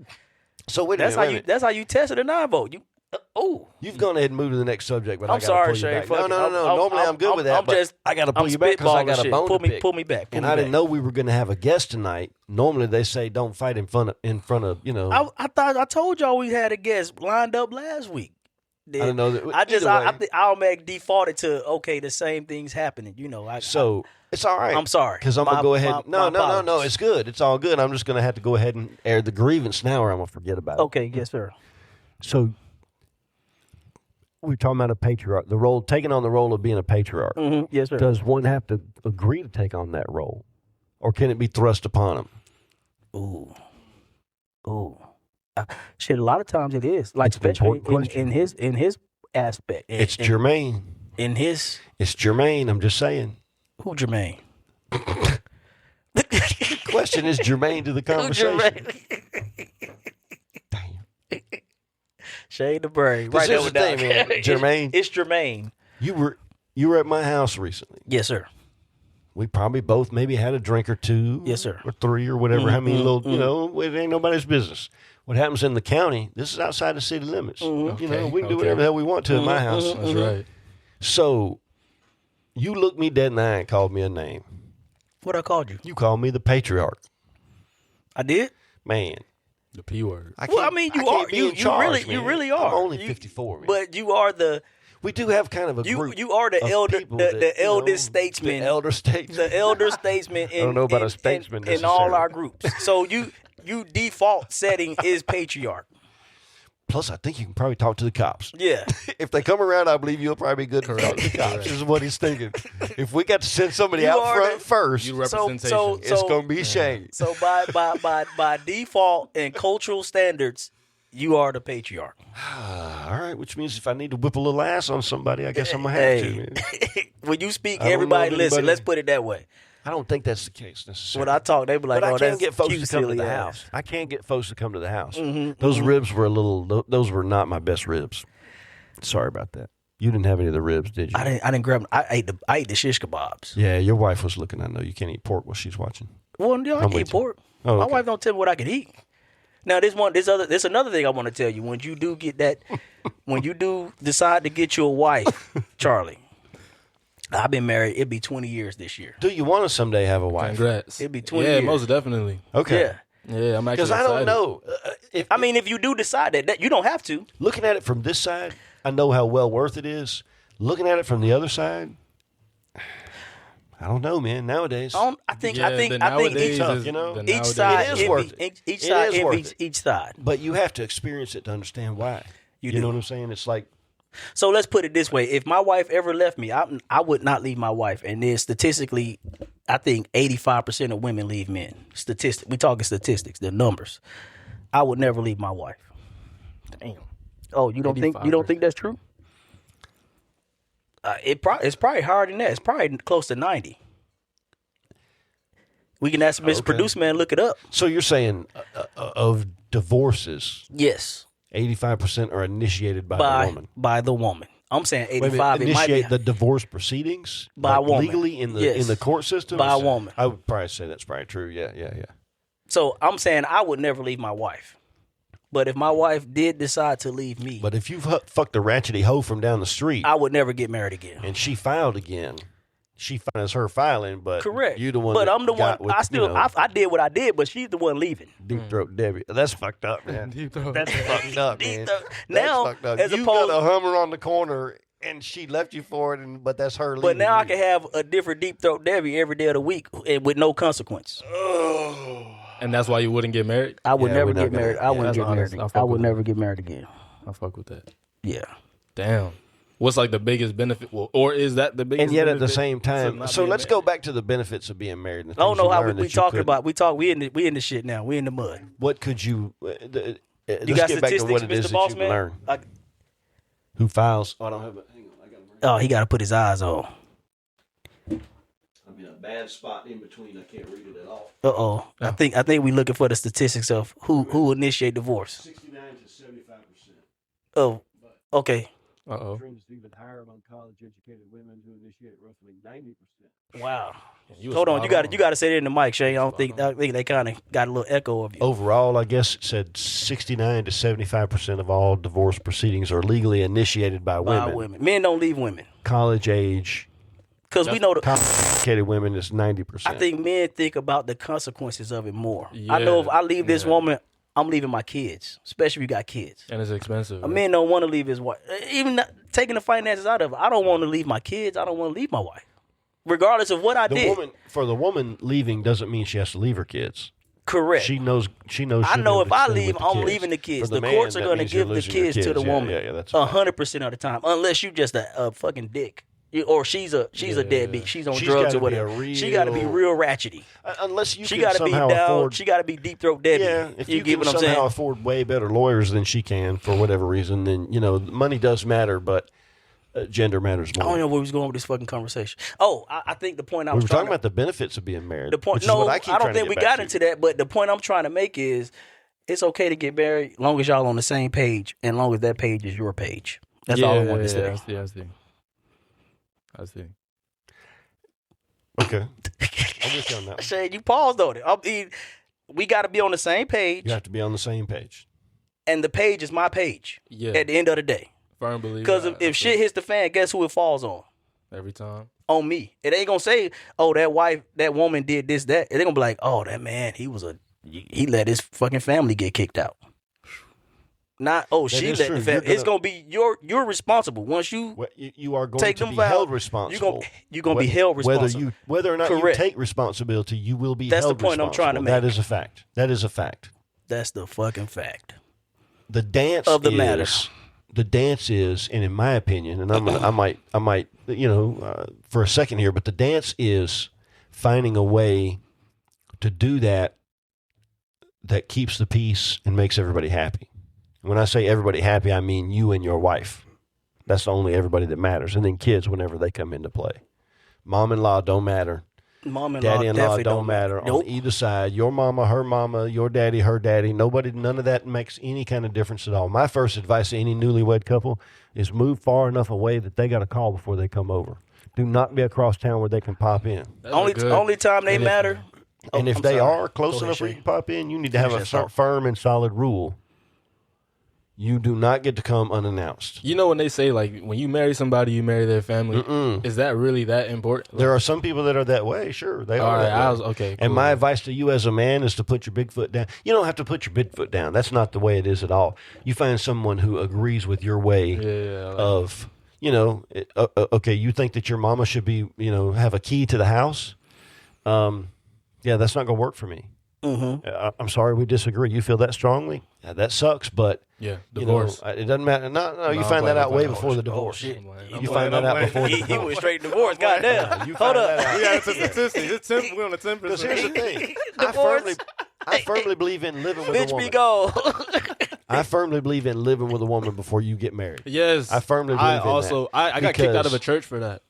So wait a That's minute. how you tested a 9 volt. You You've gone ahead and moved to the next subject, but I I'm gotta sorry, pull you Shay. back. Fuck No. it. Normally I'm good with that, but I got to pull I'm you back because I got a spitballing bone shit. to pick. Pull me back. And I didn't know we were going to have a guest tonight. Normally they say don't fight in front of you know. I thought I told y'all we had a guest lined up last week. I didn't know that. I automatically defaulted to okay. The same thing's happening. You know. So it's all right. I'm sorry because I'm gonna go ahead. my No. apologies. It's good. It's all good. I'm just gonna have to go ahead and air the grievance now, or I'm gonna forget about it. Okay. Yes, sir. So we're talking about a patriarch. Taking on the role of being a patriarch. Mm-hmm. Yes, sir. Does one have to agree to take on that role, or can it be thrust upon him? Ooh. Shit. A lot of times it is like It's an especially important question. in his aspect. It's germane. In his It's germane. I'm just saying. who Jermaine? The question is germane to the conversation. Damn. Shade the brain. This Right is the there thing, with that. man. Jermaine. It's Jermaine. You were at my house recently. Yes, sir. We probably both maybe had a drink or two. Yes, sir. Or 3 or whatever. How many little, it ain't nobody's business. What happens in the county, this is outside the city limits. You know, we can do whatever the hell we want to at my house. That's right. So you looked me dead in the eye and called me a name. What I called you? You called me the patriarch. I did. Man. The P word. I Well, I can't- mean, I you can't are. be You in charge, you man. really are. I'm only You- 54, man. But you are the we do have kind of a group. you are the of elder people the that, you eldest know, statesman. The elder statesman. The elder statesman in, I don't know about a statesman in all necessarily. our groups. So you default setting is patriarch. Plus, I think you can probably talk to the cops. Yeah. If they come around, I believe you'll probably be good to talk to the cops. This is what he's thinking. If we got to send somebody You out are front the- first, You representation. it's going to be Shane. So by default and cultural standards, you are the patriarch. All right, which means if I need to whip a little ass on somebody, I guess I'm going to have to. Man. When you speak, I don't everybody know listen. anybody- Let's put it that way. I don't think that's the case necessarily. When I talk, they be like, But I "Oh, can't that's get folks cute, to come to silly the ass." house. I can't get folks to come to the house. Those ribs were those were not my best ribs. Sorry about that. You didn't have any of the ribs, did you? I didn't grab them. I ate the shish kebabs. Yeah, your wife was looking. I know you can't eat pork while she's watching. Well, I can eat pork. Oh, My okay. wife don't tell me what I can eat. Now, there's another thing I want to tell you. When you do get that, when you do decide to get you a wife, Charlie, I've been married. It'll be 20 years this year. Do you want to someday have a wife? Congrats. It'll be 20 Yeah, years. most definitely. Okay. Yeah. Yeah, I'm actually Because I don't excited. know. If you do decide that you don't have to. Looking at it from this side, I know how well worth it is. Looking at it from the other side, I don't know, man. Nowadays, I think nowadays each, is- you know, the each nowadays- side It is worth each It side is worth envies it. each side. but you have to experience it to understand why. You know do. what I'm saying? It's like So let's put it this way: if my wife ever left me, I would not leave my wife. And then statistically, I think 85% of women leave men. We talking statistics, the numbers. I would never leave my wife. Damn. Oh, you don't think that's true? It's probably higher than that. It's probably close to 90. We can ask Mr. Producer Man, look it up. so. You're saying of divorces, Yes, 85% are initiated by the woman. by the woman. I'm saying Wait a minute, 85. It might be initiate the divorce proceedings By a woman. legally in the Yes. court system By a woman. I would probably say that's probably true. Yeah. So I'm saying I would never leave my wife. But if my wife did decide to leave me, But if you fucked a ratchety hoe from down the street I would never get married again. and she filed again, she finds her filing, but Correct. you the one. But that I'm the one. got with, I did what I did, but she's the one leaving. deep throat Debbie. That's fucked up, man. Deep throat. That's fucked up, man. throat. That's Now, fucked up. as You opposed- got a Hummer on the corner and she left you for it, but that's her. But leaving now I you. can have a different deep throat Debbie every day of the week and with no consequence. And that's why you wouldn't get married? I would Yeah, never we're not get gonna- married. I yeah, wouldn't that's get honest. married. I'll fuck I would with never get married again. I fuck with that. Yeah. Damn. What's like the biggest benefit? Well, or is that the biggest And yet at the benefit same to time, not so being let's married? go back to the benefits of being married. And the I don't things know you how learned we that you talking couldn't. about. We in the shit now. We in the mud. What could you? You let's got get back to statistics, what it is Mr. that Boss you Man? learn. Who files? Oh, I don't have it. Hang on, I got it. Oh, he got to put his eyes on. I'm in a bad spot in between. I can't read it at all. Uh-oh. I think we looking for the statistics of who initiate divorce. 69 to 75%. Oh, okay. Uh-oh. Trends even higher among college-educated women who initiate roughly 90%. Wow. You was Hold on, spot you got to say it in the mic, Shane. I think they kind of got a little echo of you. Overall, I guess it said 69 to 75% of all divorce proceedings are legally initiated by By women. women. Men don't leave women College age, because we know college-educated women is 90%. I think men think about the consequences of it more. I know if I leave this woman, I'm leaving my kids, especially if you got kids. And it's expensive. A man don't want to leave his wife. Even taking the finances out of it, I don't want to leave my kids. I don't want to leave my wife. Regardless of what I did. For the woman leaving doesn't mean she has to leave her kids. Correct. She knows. I know if I leave, I'm leaving the kids. The courts are going to give the kids to the woman. Yeah, that's 100% of the time, unless you just a fucking dick. Or she's a deadbeat. She's on drugs or whatever. She got to be real ratchety. Unless you She can got to be somehow down. afford. She got to be deep throat Debbie. Yeah, if you get can what I'm somehow saying? afford way better lawyers than she can for whatever reason, then money does matter, but gender matters more. I don't know where we was going with this fucking conversation. Oh, I think the point I We was were trying talking about the benefits of being married. the point. which is No, what I keep trying don't to think get we back got to. into that. But the point I'm trying to make is, it's okay to get married, long as y'all on the same page, and long as that page is your page. That's all I wanted to say. I see. Okay, I'm with you on that one. Shane, you paused on it. I mean, we got to be on the same page, You have to be on the same page. and the page is my page. Yeah. At the end of the day, Firm believer. because I if shit feel hits the fan, guess who it falls on? every time. On me. It ain't gonna say, oh, that woman did this, that. They gonna be like, oh, that man, he let his fucking family get kicked out. Not, oh, That she is let true. the family. You're It's gonna be you're responsible. Once you Well, you are going take to them be vows, held responsible. you're gonna be held responsible. Whether or not Correct. you take responsibility, you will be That's the held point I'm trying to responsible. That make. is a fact. That is a fact. That's the fucking fact. The dance Of the is, matter. The dance is, and in my opinion, and I might, for a second here, but the dance is finding a way to do that keeps the peace and makes everybody happy. When I say everybody happy, I mean you and your wife. That's the only everybody that matters, and then kids whenever they come into play. Mom-in-law don't matter. Mom-in-law Daddy-in-law definitely don't matter Nope. on either side. Your mama, her mama, your daddy, her daddy. None of that makes any kind of difference at all. My first advice to any newlywed couple is move far enough away that they got a call before they come over. Do not be across town where they can pop in. That's Only a good- only time they and if- matter And if they are close enough where you can pop in, you need to have a firm and solid rule. You do not get to come unannounced. You know when they say, like, when you marry somebody, you marry their family. Is that really that important? There are some people that are that way. Sure, they are. Right, okay. Cool. And my advice to you as a man is to put your big foot down. You don't have to put your big foot down. That's not the way it is at all. You find someone who agrees with your way of, okay, you think that your mama should be, have a key to the house. Yeah, that's not going to work for me. I'm sorry, we disagree. You feel that strongly? Yeah, that sucks, but divorce. It doesn't matter. No, you find that out way before the divorce. You find that out before the divorce. He went straight to divorce. Goddamn. Hold up. We got it's 10. We're on the 10%. Because here's the thing. I firmly believe in living with a woman. Bitch, be gone. I firmly believe in living with a woman before you get married. Yes. I firmly believe in that. I got kicked out of a church for that.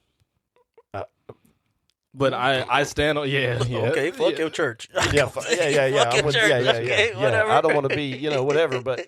But I stand on Okay, fuck your church. Yeah. Fuck your church. Okay, whatever. I don't want to be whatever, but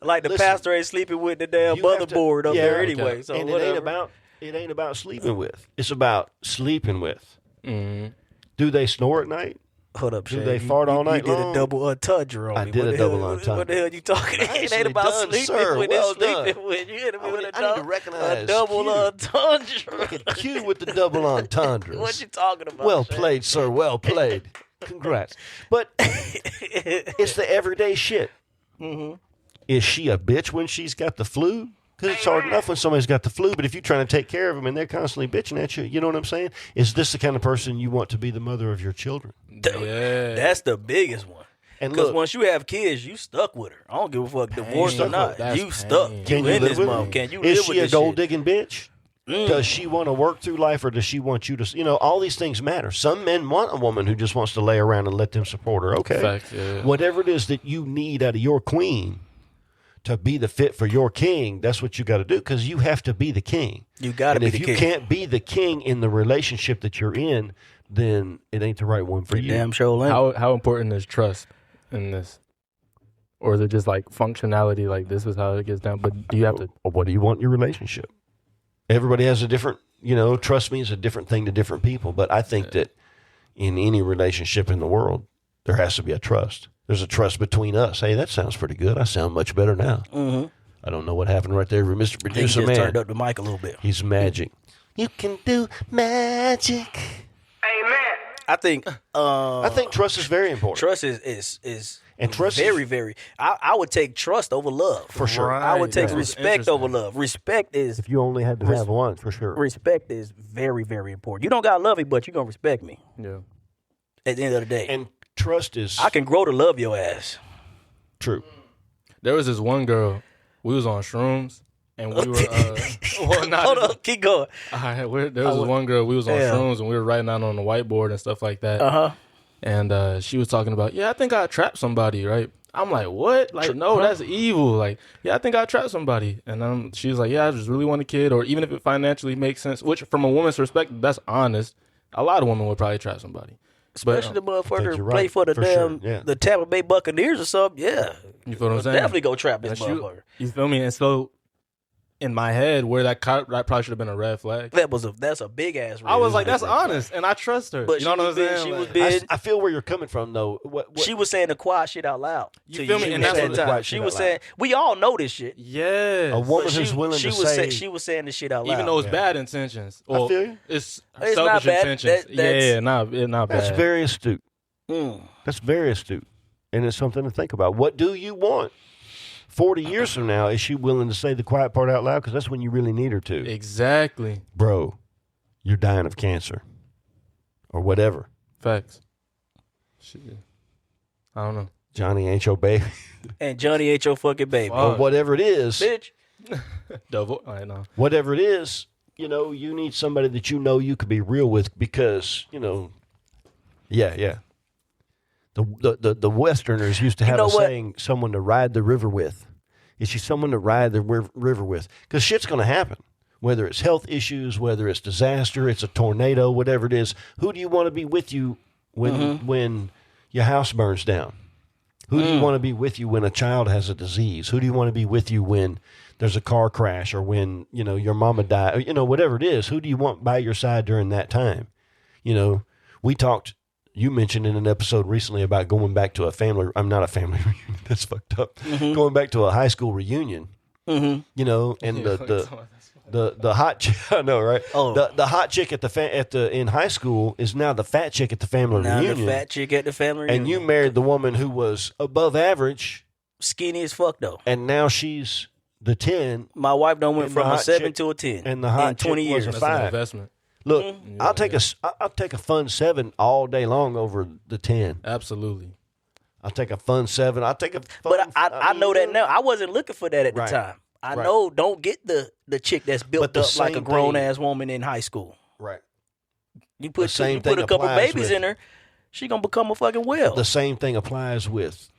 like the pastor ain't sleeping with the damn motherboard up there anyway. So and whatever. it ain't about sleeping with. It's about sleeping with. Mm-hmm. Do they snore at night? Hold up, Shane. Do they fart all night long? You did a double entendre on me. I did a double entendre. What the hell you talking? It ain't about sleeping with. It's sleeping with. You hit me with a double entendre. Look at Q with the double entendres. What you talking about? Well played, sir. Well played. Congrats. But it's the everyday shit. Mm-hmm. Is she a bitch when she's got the flu? Because it's hard enough when somebody's got the flu, but if you're trying to take care of them and they're constantly bitching at you, you know what I'm saying? Is this the kind of person you want to be the mother of your children? Yeah. That's the biggest one. Because once you have kids, you stuck with her. I don't give a fuck, divorced or not. You stuck. Can you live with her? Can you Is live with she a this gold shit? digging bitch? Does she want to work through life, or does she want you to, all these things matter. Some men want a woman who just wants to lay around and let them support her. Okay. Facts, yeah. Whatever it is that you need out of your queen to be the fit for your king, that's what you got to do, because you have to be the king. You got to be the king. If you can't be the king in the relationship that you're in, then it ain't the right one for you. Damn sure. How important is trust in this? Or is it just like functionality, like this is how it gets down? But do you have to... What do you want in your relationship? Everybody has a different, trust me is a different thing to different people. But I think that in any relationship in the world, there has to be a trust. There's a trust between us. Hey, that sounds pretty good. I sound much better now. Mm-hmm. I don't know what happened right there, Mr. Producer he Man. turned up the mic a little bit. He's magic. You can do magic. Amen. I think trust is very important. Trust is and trust very, is, very. I would take trust over love. For sure. Right. I would take respect over love. Respect is... If you only had to have one, for sure. Respect is very, very important. You don't got to love me, but you're going to respect me. Yeah. At the end of the day. And trust is... I can grow to love your ass. True. There was this one girl, we was on shrooms, and we were... Hold on, keep going. All right, there was this one girl, we was on shrooms, and we were writing out on the whiteboard and stuff like that. Uh-huh. And she was talking about, I think I trapped somebody, right? I'm like, what? Like, no, that's evil. Like, I think I trapped somebody. And she was like, I just really want a kid, or even if it financially makes sense, which from a woman's perspective, that's honest. A lot of women would probably trap somebody. Especially the motherfucker you're play right, for the for damn sure, yeah. the Tampa Bay Buccaneers or something. Yeah. You feel what I'm saying? Definitely go trap this motherfucker. You feel me? And so in my head, where that probably should have been a red flag. That's a big ass red I was like, that's flag. honest, and I trust her. But you know what I'm saying? She was Like, big. I feel where you're coming from, though. What She was saying the quiet shit out loud. You feel me? And And that's that's that what time. She was saying, we all know this shit. yes. a woman But who's willing to say... she was saying the shit out loud. Even though it's bad intentions. I Well, feel you. it's It's selfish not bad. intentions. That's not bad. That's very astute. Mm. That's very astute. And it's something to think about. What do you want? 40 years from now, is she willing to say the quiet part out loud? Because that's when you really need her to. Exactly. Bro, you're dying of cancer. Or whatever. Facts. Shit. I don't know. Johnny ain't your baby. And Johnny ain't your fucking baby. Or whatever it is. Bitch. I know. Whatever it is, you need somebody that you could be real with because, yeah. The Westerners used to have a saying, someone to ride the river with. Is she someone to ride the river with? Because shit's going to happen. Whether it's health issues, whether it's disaster, it's a tornado, whatever it is. Who do you want to be with you when your house burns down? Who do you want to be with you when a child has a disease? Who do you want to be with you when there's a car crash or when, your mama died? Whatever it is. Who do you want by your side during that time? We talked. You mentioned in an episode recently about going back to a family. I'm not a family reunion. That's fucked up. Going back to a high school reunion. You know, and the hot chick. I know, right? Oh. The hot chick in high school is now the fat chick at the family reunion. The fat chick at the family reunion. And you married the woman who was above average, skinny as fuck though. And now she's the 10. My wife done went from a 7 to a 10 and the hot in 20 years. Was a 5. That's an investment. Look, I'll take a fun 7 all day long over the 10. Absolutely. I'll take a fun 7. I'll take a fun. But I know that now. I wasn't looking for that at the time. I know don't get the chick that's built up like a grown ass woman in high school. Right. You put a couple babies in her, she gonna become a fucking whale. The same thing applies with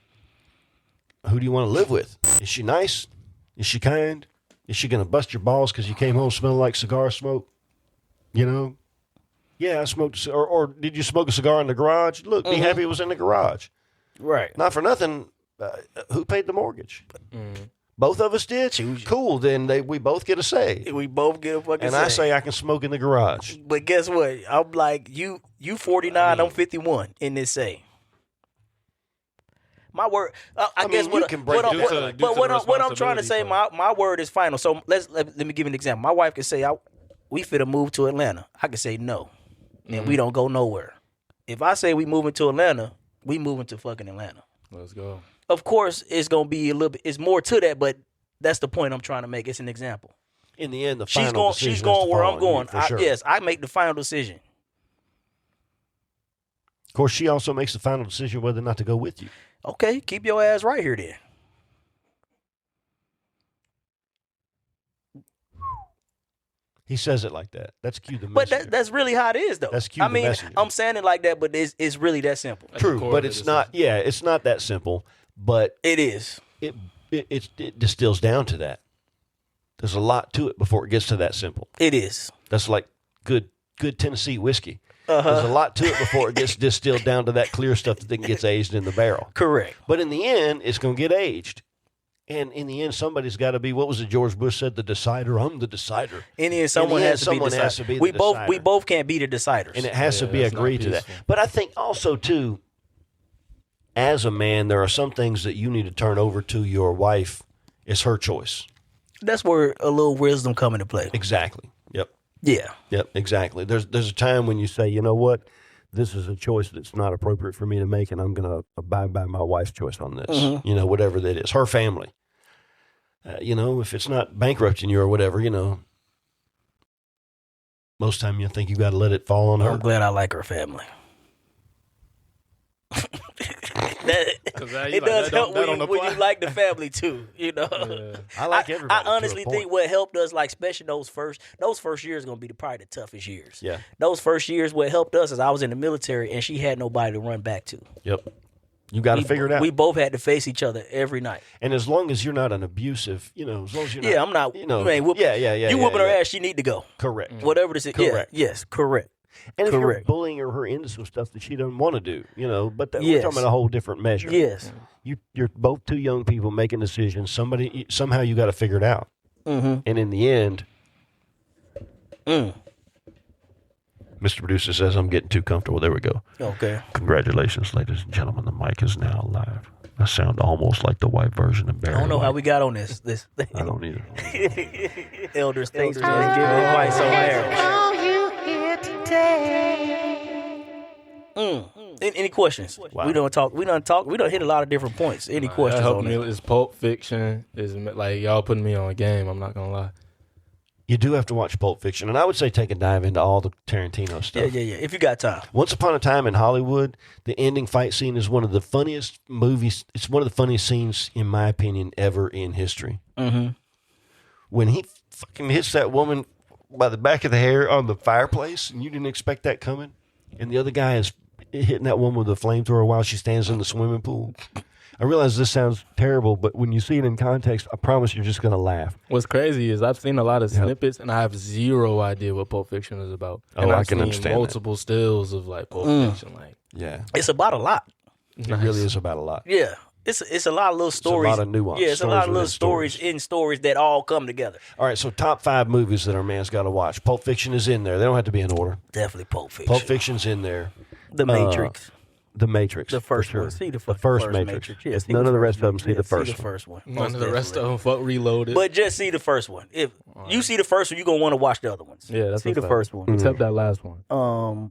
who do you want to live with? Is she nice? Is she kind? Is she gonna bust your balls because you came home smelling like cigar smoke? You know? Yeah, I smoked. Or did you smoke a cigar in the garage? Look, be happy it was in the garage. Right. Not for nothing. Who paid the mortgage? Both of us did? Cool, then we both get a say. We both get a fucking say. And I say I can smoke in the garage. But guess what? I'm like, you 49, I'm 51 in this say. My word, I guess what I'm trying to say, my word is final. So let me give you an example. My wife can say, we finna move to Atlanta. I can say no, and we don't go nowhere. If I say we moving to Atlanta, we moving to fucking Atlanta. Let's go. Of course, it's gonna be a little bit. It's more to that, but that's the point I'm trying to make. It's an example. In the end, she's going where I'm going. Sure. Yes, I make the final decision. Of course, she also makes the final decision whether or not to go with you. Okay, keep your ass right here then. He says it like that. That's cue the messenger. But that's really how it is, though. That's cue the messenger. I'm saying it like that, but it's really that simple. True, but it's not. Yeah, it's not that simple. But it is. It distills down to that. There's a lot to it before it gets to that simple. It is. That's like good Tennessee whiskey. There's a lot to it before it gets distilled down to that clear stuff that then gets aged in the barrel. Correct. But in the end, it's going to get aged. And in the end, somebody's got to be, what was it George Bush said, the decider? I'm the decider. In the end, someone has to be the decider. We both can't be the deciders. And it has to be agreed to that. But I think also, too, as a man, there are some things that you need to turn over to your wife. It's her choice. That's where a little wisdom come into play. Exactly. Yep. Yeah. Yep, exactly. There's a time when you say, you know what? This is a choice that's not appropriate for me to make, and I'm going to abide by my wife's choice on this. Mm-hmm. You know, whatever that is. Her family. You know, if it's not bankrupting you or whatever, you know, most time you think you got to let it fall on her. I'm glad I like her family. It does help when you like the family too, you know. Yeah. I like everybody. I honestly think what helped us, like especially those first years, are gonna be probably the toughest years. Yeah. Those first years, what helped us is I was in the military and she had nobody to run back to. Yep. You got to figure it out. We both had to face each other every night. And as long as you're not an abusive, you know, as long as you're not. Yeah, I'm not. You know. You whooping her ass, she need to go. Correct. Whatever this is. Correct. Yeah, yes, correct. And if you're bullying her into some stuff that she doesn't want to do, you know, but we're talking about a whole different measure. Yes. You're both two young people making decisions. Somehow you got to figure it out. Mm-hmm. And in the end, Mr. Producer says I'm getting too comfortable. There we go. Okay. Congratulations, ladies and gentlemen. The mic is now live. I sound almost like the white version of Barry. I don't know how we got on this thing. I don't either. Elders giving advice on marriage. Any questions? Wow. We don't hit a lot of different points. Any questions on it? It's Pulp Fiction. Is like y'all putting me on a game. I'm not gonna lie. You do have to watch Pulp Fiction, and I would say take a dive into all the Tarantino stuff. Yeah. If you got time. Once Upon a Time in Hollywood, the ending fight scene is one of the funniest movies. It's one of the funniest scenes, in my opinion, ever in history. Mm-hmm. When he fucking hits that woman by the back of the hair on the fireplace, and you didn't expect that coming, and the other guy is hitting that woman with a flamethrower while she stands in the swimming pool. I realize this sounds terrible, but when you see it in context, I promise you're just going to laugh. What's crazy is I've seen a lot of snippets, and I have zero idea what Pulp Fiction is about. And I can understand multiple stills of like Pulp Fiction. Like, yeah, it's about a lot. It really is about a lot. Yeah, it's a lot of little stories. It's a lot of nuance. Yeah, it's a lot of little stories in stories that all come together. All right, so top 5 movies that our man's got to watch. Pulp Fiction is in there. They don't have to be in order. Definitely Pulp Fiction. Pulp Fiction's in there. The Matrix. The Matrix. The first for sure. one. See the first Matrix. Yeah, see none the of the first rest of them, see the first the first one. None of the rest of them fuck Reloaded. But just see the first one. If you see the first one, you're gonna want to watch the other ones. Yeah, that's see the first one. Except that last one.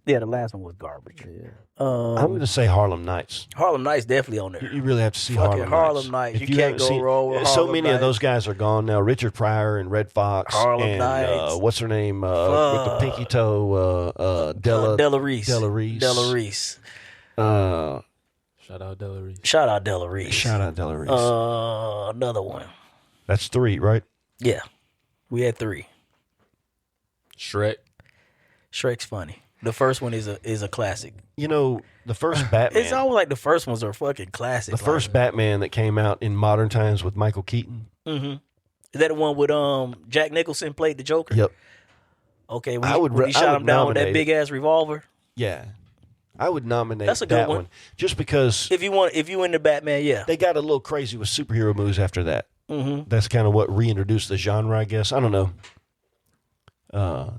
Yeah, the last one was garbage. Yeah. I'm going to say Harlem Nights. Harlem Nights definitely on there. You really have to see Fucking Harlem Nights. If You can't haven't go seen- wrong with So Harlem many of Nights. those guys are gone now. Richard Pryor and Red Fox. Harlem and, Nights. what's her name? With the pinky toe. Della Reese. Della Reese. Della Reese. Shout out Della Reese. Shout out Della Reese. Shout out Della Reese. Another one. That's 3, right? Yeah. We had 3. Shrek. Shrek's funny. The first one is a classic. You know, the first Batman. It's always like the first ones are fucking classic. The first Batman that came out in modern times with Michael Keaton. Mm-hmm. Is that the one with Jack Nicholson played the Joker? Yep. Okay, I would when he shot him down with that nominate big ass revolver. Yeah. I would nominate That's a good that one. just because If you into Batman, yeah. they got a little crazy with superhero movies after that. Mm-hmm. That's kind of what reintroduced the genre, I guess. I don't know.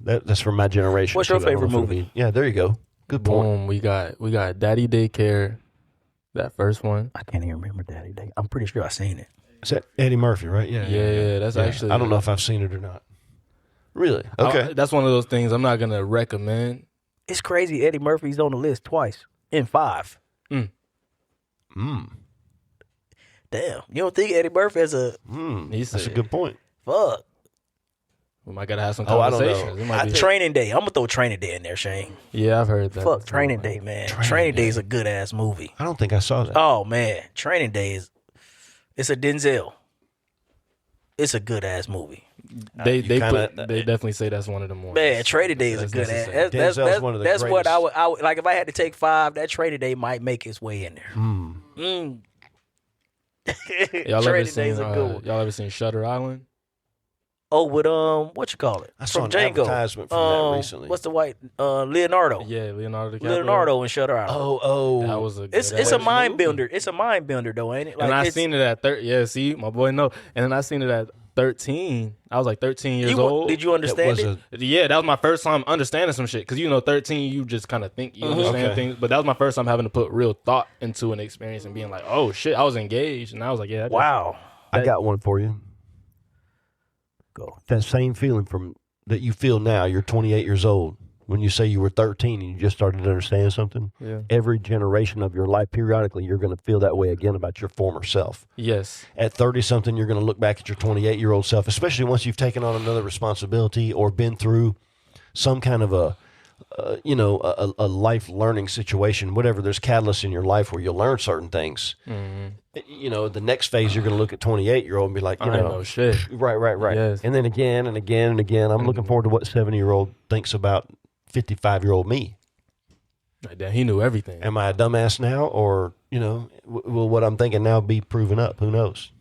That's from my generation. What's your too. I don't favorite know if it'll movie? be- Yeah, there you go. Good point. Boom. We got Daddy Daycare. That first one. I can't even remember Daddy Day. I'm pretty sure I seen it. Is that Eddie Murphy, right? Yeah. Yeah, that's actually. I don't know if I've seen it or not. Really? Okay. That's one of those things I'm not gonna recommend. It's crazy. Eddie Murphy's on the list twice in 5. Mm. Damn. You don't think Eddie Murphy has a That's a good point. fuck We might gotta have some Oh, I don't know. conversations. It might be- Training Day? I'm gonna throw Training Day in there, Shane. Yeah, I've heard that. Fuck Training Day, man. Training Day is a good ass movie. I don't think I saw that. Oh man, Training Day it's a Denzel. It's a good ass movie. They kinda- definitely say that's one of the more. Man, Training Day is a That's good necessary. ass. That's Denzel's one of the that's what I greatest. would like if I had to take 5. That Training Day might make its way in there. Y'all ever Training seen? Day's a good one. Y'all ever seen Shutter Island? Oh, with what you call it? I saw From an Django. advertisement from that recently. What's the white Leonardo? Yeah, Leonardo DiCaprio. Leonardo and Shutter Island. Oh. That was a. It's good a ass mind movie. builder. It's a mind builder though, ain't it? Like, And I it's- seen it at Yeah, see, my boy know. And then I seen it at 13. I was like 13 years old. Did you understand it? Yeah, that was my first time understanding some shit. Because, 13, you just kind of think you understand Okay. things. But that was my first time having to put real thought into an experience and being like, oh, shit, I was engaged. And I was like, yeah. Wow. I got one for you. Go. That same feeling that you feel now, you're 28 years old, when you say you were 13 and you just started to understand something. Yeah. Every generation of your life, periodically, you're going to feel that way again about your former self. Yes. At 30-something, you're going to look back at your 28-year-old self, especially once you've taken on another responsibility or been through some kind of a life learning situation, whatever. There's catalysts in your life where you'll learn certain things. Mm-hmm. The next phase, you're going to look at 28-year-old and be like, I know shit. Right. Yes. And then again and again and again. I'm looking forward to what 70-year-old thinks about 55-year-old me. Like, damn, he knew everything. Am I a dumbass now, or will what I'm thinking now be proven up? Who knows?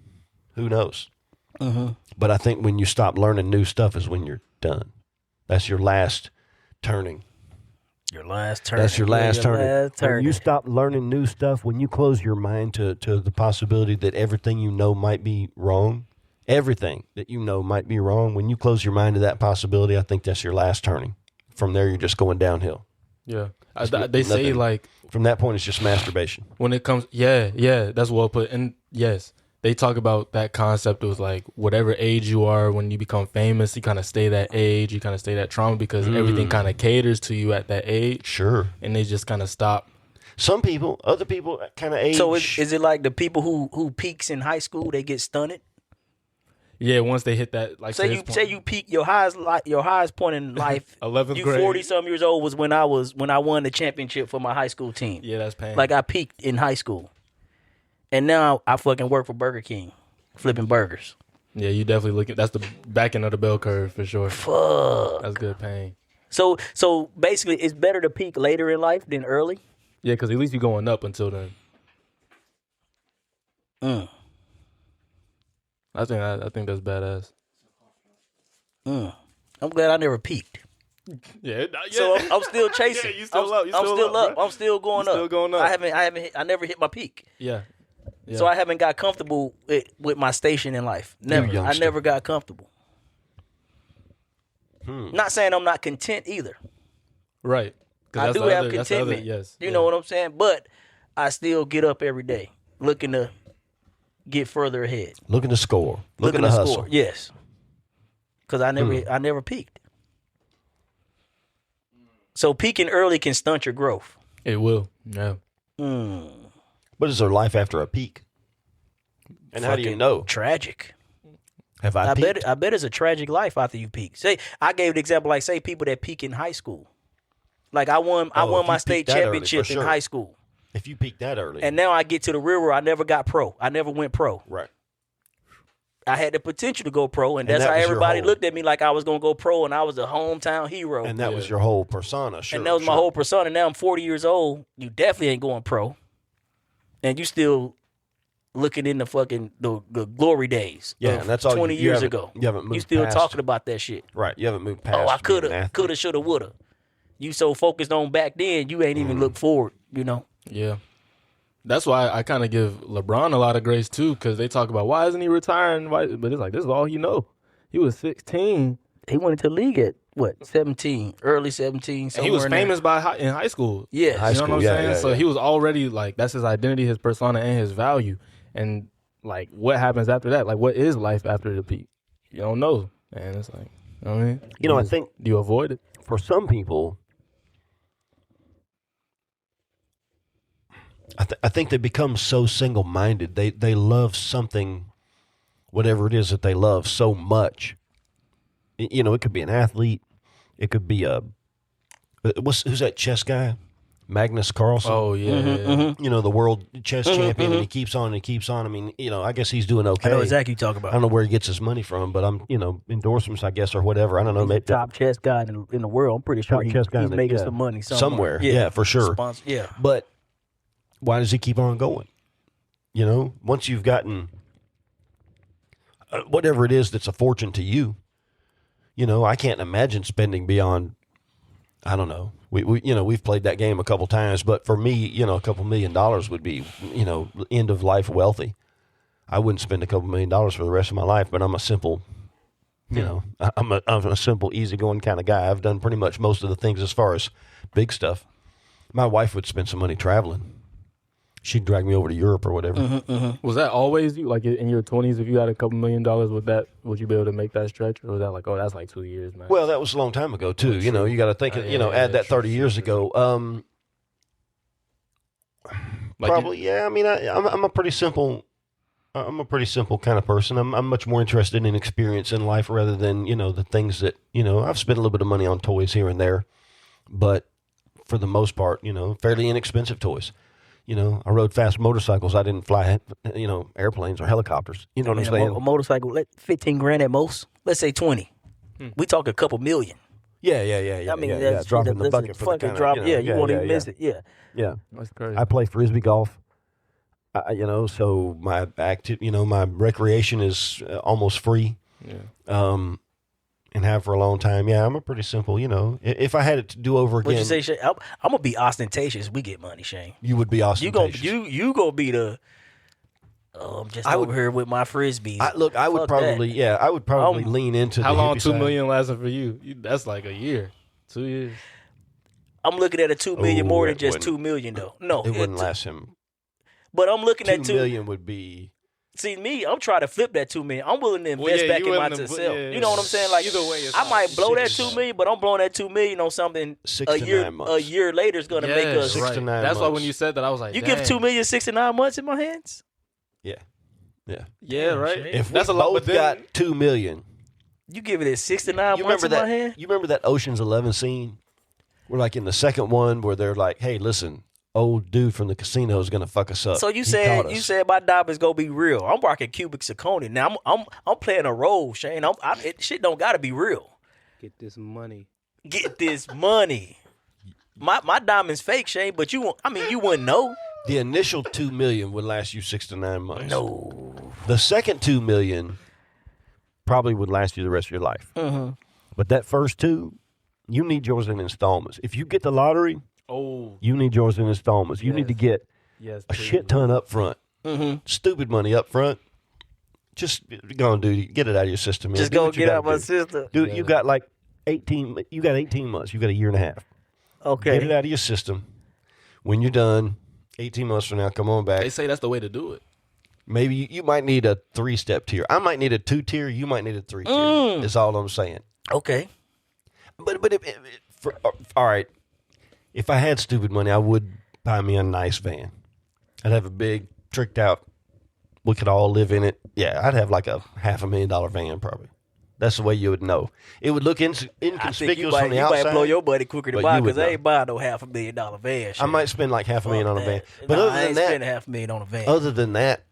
But I think when you stop learning new stuff is when you're done. That's your last turning. Your last turn. That's your last turning. last When turning. you stop learning new stuff, when you close your mind to the possibility that everything you know might be wrong, everything that you know might be wrong, when you close your mind to that possibility, I think that's your last turning. From there, you're just going downhill. Yeah. They say, nothing. like, From that point, it's just masturbation. when it comes, yeah, that's well put. And yes, they talk about that concept of like whatever age you are, when you become famous, you kind of stay that age, you kind of stay that trauma because everything kind of caters to you at that age. Sure. And they just kind of stop. Some people, other people kind of age. So is it like the people who peaks in high school, they get stunted? Yeah, once they hit that, like, Say you peak your highest point in life. 11th you grade. 40-something years old was when I won the championship for my high school team. Yeah, that's pain. Like I peaked in high school, and now I fucking work for Burger King, flipping burgers. Yeah, you definitely look at that's the back end of the bell curve for sure. Fuck. That's good pain. So basically, it's better to peak later in life than early. Yeah, because at least you're going up until then. I think that's badass. I'm glad I never peaked. Yeah. So I'm still chasing. Yeah, you still up. I'm still up. I'm still going up. Still going up. I never hit my peak. Yeah. So I haven't got comfortable with my station in life. Never. I youngster. never got comfortable. Not saying I'm not content either. Right. I do have contentment. Yes. You know what I'm saying? But I still get up every day looking to get further ahead. Looking to score. Looking to hustle. Score. Yes. Because I never peaked. So peaking early can stunt your growth. It will. Yeah. But is there life after a peak? And how do you know? Tragic. Have I peaked? I bet it's a tragic life after you peak. Say, I gave the example, like, say people that peak in high school. Like, I won my state championship in high school. If you peak that early. And now I get to the real world, I never got pro. I never went pro. Right. I had the potential to go pro, and that's how everybody looked at me, like I was going to go pro, and I was a hometown hero. And that was your whole persona, sure. And that was my whole persona. Now I'm 40 years old. You definitely ain't going pro. And you still looking in the fucking the glory days. Yeah, and that's all 20 years ago. You haven't moved. You still talking about that shit. Right. You haven't moved past. Oh, I coulda, shoulda, woulda. You so focused on back then, you ain't even look forward. You know. Yeah. That's why I kind of give LeBron a lot of grace too, because they talk about why isn't he retiring? Why? But it's like this is all he know. He was 16. He went into the league at what? 17, early 17. And he was famous in high school. Yeah, high school. You know what I'm saying? Yeah, so he was already like that's his identity, his persona, and his value. And like, what happens after that? Like, what is life after the peak? You don't know, and it's like, you know what I mean? I think do you avoid it? For some people, I think they become so single-minded. They love something, whatever it is that they love so much. You know, it could be an athlete. It could be who's that chess guy? Magnus Carlsen. Oh, yeah. You know, the world chess champion, and he keeps on and keeps on. I mean, you know, I guess he's doing okay. I know exactly what you talk about. I don't know where he gets his money from, but endorsements, I guess, or whatever. I don't know. He's maybe the top chess guy in the world. I'm pretty sure he's making some money somewhere. Yeah, for sure. Yeah. But why does he keep on going? You know, once you've gotten whatever it is that's a fortune to you, you know, I can't imagine spending beyond, I don't know. We've played that game a couple times, but for me, you know, a couple $1 million would be, you know, end of life wealthy. I wouldn't spend a couple $1 million for the rest of my life, but I'm a simple, you know, I'm a simple, easygoing kind of guy. I've done pretty much most of the things as far as big stuff. My wife would spend some money traveling. She'd drag me over to Europe or whatever. Was that always you? Like in your 20s, if you had a couple $1 million, would you be able to make that stretch? Or was that like, oh, that's like 2 years, man? Well, that was a long time ago, too. You know, you got to think, add that 30 years ago. Probably, yeah. I mean, I'm a pretty simple kind of person. I'm much more interested in experience in life rather than, you know, the things that, you know, I've spent a little bit of money on toys here and there. But for the most part, you know, fairly inexpensive toys. You know, I rode fast motorcycles. I didn't fly, you know, airplanes or helicopters. You know what I'm saying? A motorcycle, $15,000 at most. Let's say 20. We talk a couple million. Yeah. I mean, that's dropping the bucket for the kind drop. of, you won't even miss it. Yeah. That's crazy. I play Frisbee golf. You know, so my my recreation is almost free. Yeah. And have for a long time. Yeah, I'm a pretty simple, you know. If I had it to do over again. What'd you say, Shane? I'm gonna be ostentatious. We get money, Shane. You would be ostentatious. You gonna be the. I'm just over here with my frisbees. I would probably lean into. How long $2 million lasting for you? That's like a year, 2 years. I'm looking at a $2 million more than just $2 million though. No, it wouldn't last him. But I'm looking at $2 million would be. See me, I'm trying to flip that $2 million. I'm willing to invest back in myself. You know what I'm saying? Like, either way, I might blow that $2 million, but I'm blowing that $2 million on something 6 to 9 months. A year later is gonna make us 6 to 9 That's months. why when you said that, I was like, you give $2 million 6 to 9 months in my hands. Yeah, right. If that's we both got $2 million, you give it 6 to 9 months in my hand. You remember that Ocean's 11 scene? We're like in the second one where they're like, "Hey, listen, old dude from the casino is gonna fuck us up." So you said my job is gonna be real. I'm rocking cubic zirconia. Now I'm playing a role, Shane. Shit don't gotta be real. Get this money. My diamond's fake, Shane, but you wouldn't know. The initial $2 million would last you 6 to 9 months. No. The second $2 million probably would last you the rest of your life. But that first $2, you need yours in installments. If you get the lottery, you need yours in installments. You need to get a shit ton up front. Stupid money up front. Just go and get it out of your system. Man. Just go get out of my system. Dude, you got like 18 months. You got a year and a half. Okay. Get it out of your system. When you're done, 18 months from now, come on back. They say that's the way to do it. Maybe you might need a 3-step tier. I might need a 2-tier. You might need a 3-tier. That's all I'm saying. Okay. But all right, if I had stupid money, I would buy me a nice van. I'd have a big, tricked out, we could all live in it. Yeah, I'd have like a $500,000 van probably. That's the way you would know. It would look inconspicuous from the outside. You might blow your money quicker to buy because I I ain't buying no $500,000 van. Shit. I might spend like $500,000 on a van. But other than that, I ain't spending $500,000 on a van. Other than that,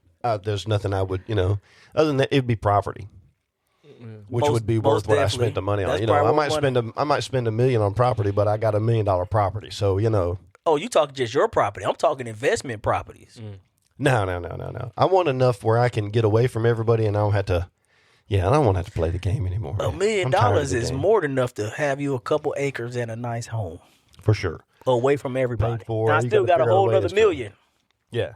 there's nothing I would, other than that, it'd be property. Which would be worth what I spent the money on. I might spend $1 million on property, but I got $1 million property. So Oh, you talking just your property? I'm talking investment properties. No. I want enough where I can get away from everybody, and I don't have to. Yeah, I don't want to have to play the game anymore. $1 million is more than enough to have you a couple acres and a nice home. For sure. Away from everybody. Paid for, now, I still got a whole other $1 million. Yeah.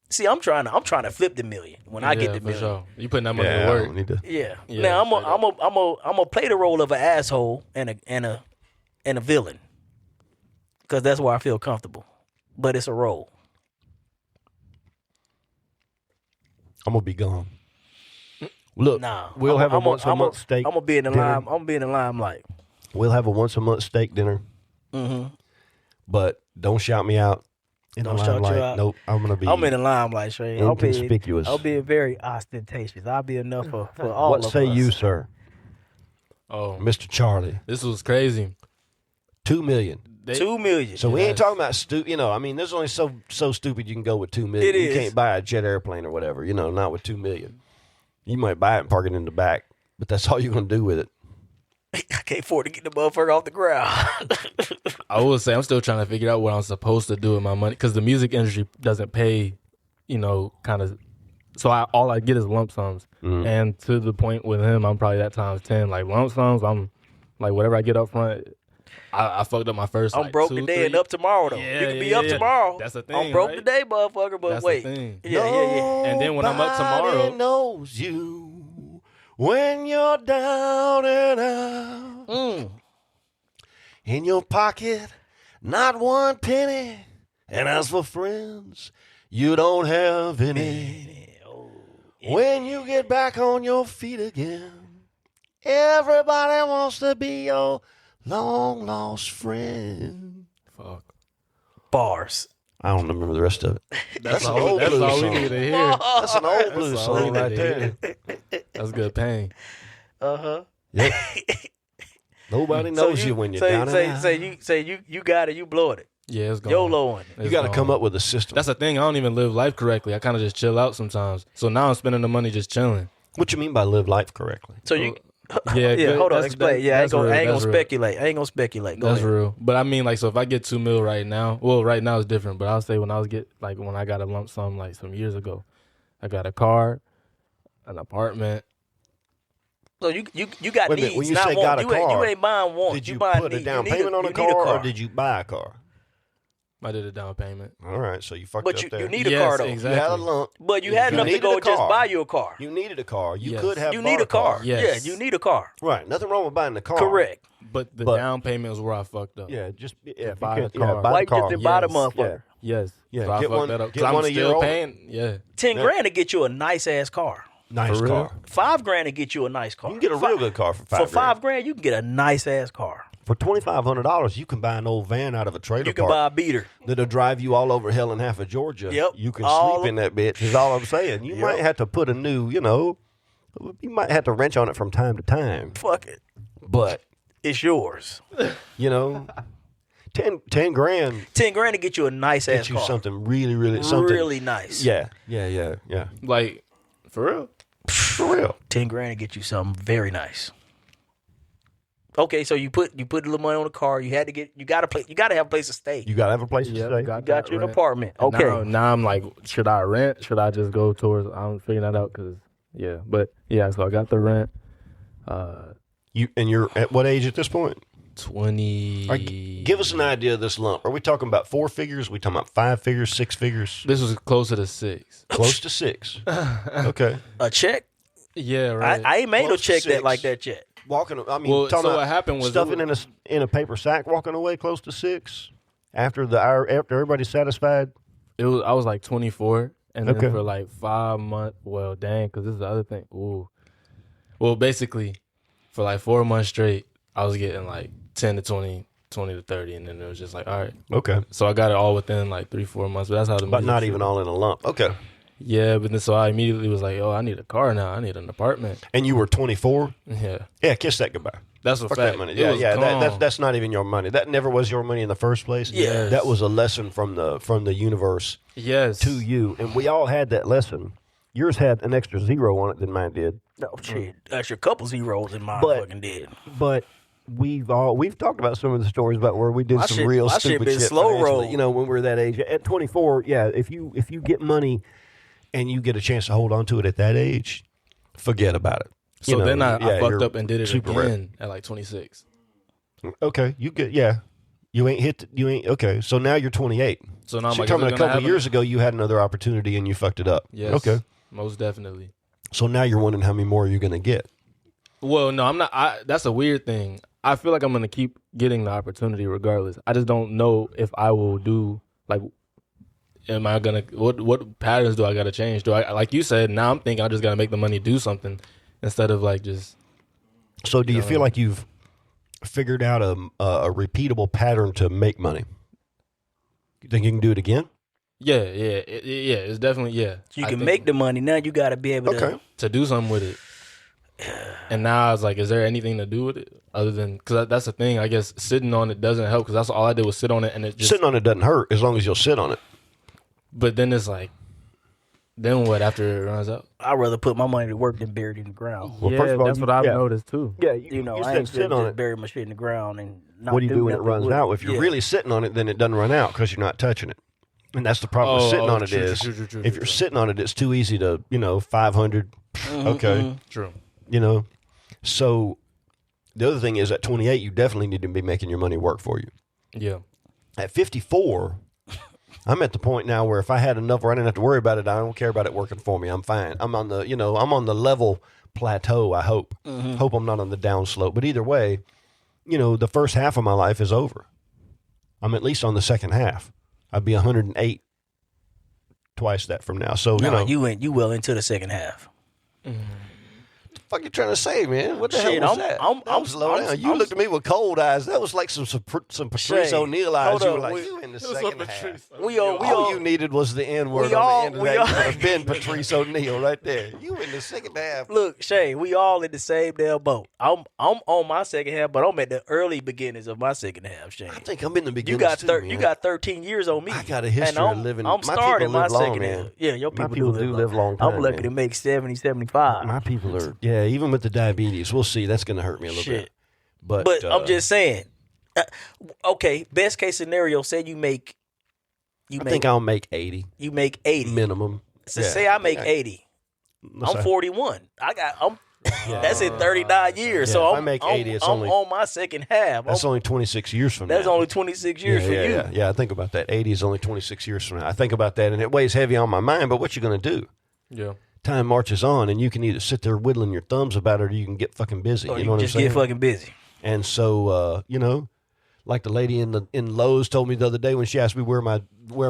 See, I'm trying to flip the $1 million when I get the $1 million. Sure. You putting that money to work. Yeah. Now I'm gonna play the role of an asshole and a villain, because that's where I feel comfortable. But it's a role. I'm gonna be gone. Look, we'll have a once a month steak. I'm gonna be in the dinner. I'm gonna be in the limelight. We'll have a once a month steak dinner. Mm-hmm. But don't shout me out. Don't shout you out. Nope, I'm gonna be. I'm in the limelight, straight. Inconspicuous. I'll be very ostentatious. I'll be enough for all of us. What say you, sir? Oh, Mr. Charlie. This was crazy. $2 million. $2 million. So we ain't talking about there's only so stupid you can go with $2 million. It you is. Can't buy a jet airplane or whatever. Not with $2 million. You might buy it and park it in the back, but that's all you're gonna do with it. I can't afford to get the motherfucker off the ground. I will say I'm still trying to figure out what I'm supposed to do with my money, because the music industry doesn't pay, kind of. So all I get is lump sums, and to the point with him, I'm probably that times 10. Like lump sums, I'm like whatever I get up front. I fucked up my first. I'm broke today and up tomorrow though. Yeah, you can be up tomorrow. That's the thing. I'm broke right? today, motherfucker. But That's wait, the thing. Yeah. And then when I'm up tomorrow, Nobody knows you when you're down and out. In your pocket, not one penny. And as for friends, you don't have any. When you get back on your feet again, everybody wants to be your long-lost friend. fuck. Bars. I don't remember the rest of it. That's an all. old That's blues all we song. need to hear. That's an old blues That's all song we right need to there. hear. That's good pain. Yep. Nobody knows you when you're down and out. Say you got it, you blowing it. Yeah, it's gone. YOLOing. You got to come up with a system. That's the thing. I don't even live life correctly. I kind of just chill out sometimes. So now I'm spending the money just chilling. What you mean by live life correctly? So you Yeah, hold on, that's- explain. that- I ain't that's gonna real. speculate. I ain't gonna speculate. Go That's ahead. real. But I mean, like, so if I get $2 million right now, well, right now it's different. But I'll say when I got a lump sum like some years ago, I got a car, an apartment. So you got Wait a minute, needs, when you not say want. got a You car, ain't buying wants. Did you buying put a needs. down You need payment on a you need car, or did you buy a car? I did a down payment. All right, so you fucked But up you there. need a car though. Exactly. You had a lump. But you had enough to needed go a just car. buy you a car. You needed a car. You Yes. could have You bought need a car. Yes. Yeah, you need a car. Right. Nothing wrong with buying a car. Correct. But the But- down payment was where I fucked up. Yeah, just buy a car. buy Why the you car. just didn't buy the Yes. motherfucker? Yes. Yeah, So I get fucked one- that up. get 'Cause one I'm a year still old. paying. Yeah. 10 Yeah. grand to get you a nice ass car. Nice For real? car. $5,000 to get you a nice car. You can get a real good car for For $5,000. $5,000, you can get a nice ass car. For $2,500, you can buy an old van out of a trailer You can park buy a beater. that'll drive you all over hell and half of Georgia. Yep. You can All sleep in that bitch. Is all I'm saying. You might have to put a new, you might have to wrench on it from time to time. Fuck it. But It's yours. 10 grand 10 grand to get you a nice get ass you car. something really something. Really nice. Yeah. Like, for real? For real. 10 grand to get you something very nice. Okay, so you put a little money on the car. You gotta have a place to stay. You gotta have a place to Yep, stay. got you an rent. apartment. And Okay. Now I'm like, should I rent? Should I just go towards? I'm figuring that out because, yeah. But, yeah, so I got the rent. You're at what age at this point? 20. All right, give us an idea of this lump. Are we talking about 4 figures? Are we talking about 5 figures, 6 figures? This was closer to 6. Close to 6. Okay. A check? Yeah, right. I ain't made no Close to check that 6. like that yet. Walking, I mean, Well, talking so about what happened was stuffing in a paper sack, walking away close to 6 after everybody's satisfied. I was like 24, and then Okay. for like 5 months. Well, dang, because this is the other thing. Ooh. Well, basically, for like 4 months straight, I was getting like 10 to 20, 20 to 30, and then it was just like, all right. Okay. So I got it all within like 3-4 months, but that's how the But music not shit even was. all in a lump. Okay. Yeah, but then so I immediately was like, oh, I need a car now. I need an apartment. And you were 24? Yeah. Yeah, kiss that goodbye. That's a Fuck fact. that money. It Yeah, was yeah. gone. That's not even your money. That never was your money in the first place. Yes. That was a lesson from the universe Yes. to you. And we all had that lesson. Yours had an extra 0 on it than mine did. No shit. That's your couple zeros in mine But- fucking did. But we've talked about some of the stories about where we did My some shit- real my shit stupid been shit slow financially, roll. you know, when we were that age. At 24, yeah, if you get money and you get a chance to hold on to it at that age, forget about it. So You know, then I yeah, fucked you're up and did it super again at like 26. Okay, you get You ain't okay. So now you're 28. So now I'm So like, you're talking is it a gonna couple happen? years ago, you had another opportunity and you fucked it up. Yes. Okay. Most definitely. So now you're wondering how many more you're going to get. Well, no, I'm not. That's a weird thing. I feel like I'm gonna keep getting the opportunity regardless. I just don't know if I will do like. Am I gonna? What patterns do I gotta change? Do I, like you said? Now I'm thinking I just gotta make the money do something instead of like just. So do you feel like you've figured out a repeatable pattern to make money? You think you can do it again? Yeah. It's definitely You I can think make the money. Now you got to be able Okay. to do something with it. And now I was like, is there anything to do with it other than because that's the thing? I guess sitting on it doesn't help because that's all I did was sit on it and it just. Sitting on it doesn't hurt as long as you'll sit on it. But then it's like, then what after it runs out? I'd rather put my money to work than bury it in the ground. Well, yeah, first of all, that's you- what I've yeah. noticed too. Yeah, You know, you I said ain't sit just on it. bury my shit in the ground and not What do you do when it nothing runs with out? If you're Yeah. really sitting on it, then it doesn't run out because you're not touching it. And that's the problem with sitting on it true, is true, if you're sitting on it, it's too easy to, 500. Mm-hmm, Okay. True. So the other thing is at 28, you definitely need to be making your money work for you. Yeah. At 54, I'm at the point now where if I had enough where I didn't have to worry about it, I don't care about it working for me. I'm fine. I'm on the, I'm on the level plateau, I hope. Hope I'm not on the downslope. But either way, the first half of my life is over. I'm at least on the second half. I'd be 108 twice that from now. So, you well into the second half. fuck you trying to say, man? What the Shit, hell was I'm- that? I'm- That was low I'm- down. You I'm- looked at me with cold eyes. That was like some Patrice Shay, O'Neal eyes. hold You up, were like, we- you in the It was second like half. Patrice. All you needed was the N word we on all- the end of we that. all- You would have been Patrice O'Neal right there. You in the second half. Look, Shay, we all in the same damn boat. I'm on my second half, but I'm at the early beginnings of my second half, Shay. I think I'm in the You beginning. got you got 13 years on me. I got a history and of living. I'm my starting people my live long, second man. half. Yeah, your My people, people do live long I'm time, lucky man. to make 70, 75. My people are, even with the diabetes. We'll see. That's going to hurt me a little bit. Shit. But I'm just saying. Okay, best case scenario, say you make. I think I'll make 80 You make 80. minimum. So Yeah. say I make 80. Let's I'm say- 41. That's in 39 years. Yeah, so if I'm, I make 80, it's I'm only- on my second half. That's only 26 years from now. That's only 26 years for you. Yeah, I think about that. 80 is only 26 years from now. I think about that, and it weighs heavy on my mind, but what you going to do? Yeah. Time marches on, and you can either sit there whittling your thumbs about it, or you can get fucking busy. Or you know what I'm just saying? get fucking busy. And so, like the lady in Lowe's told me the other day when she asked me where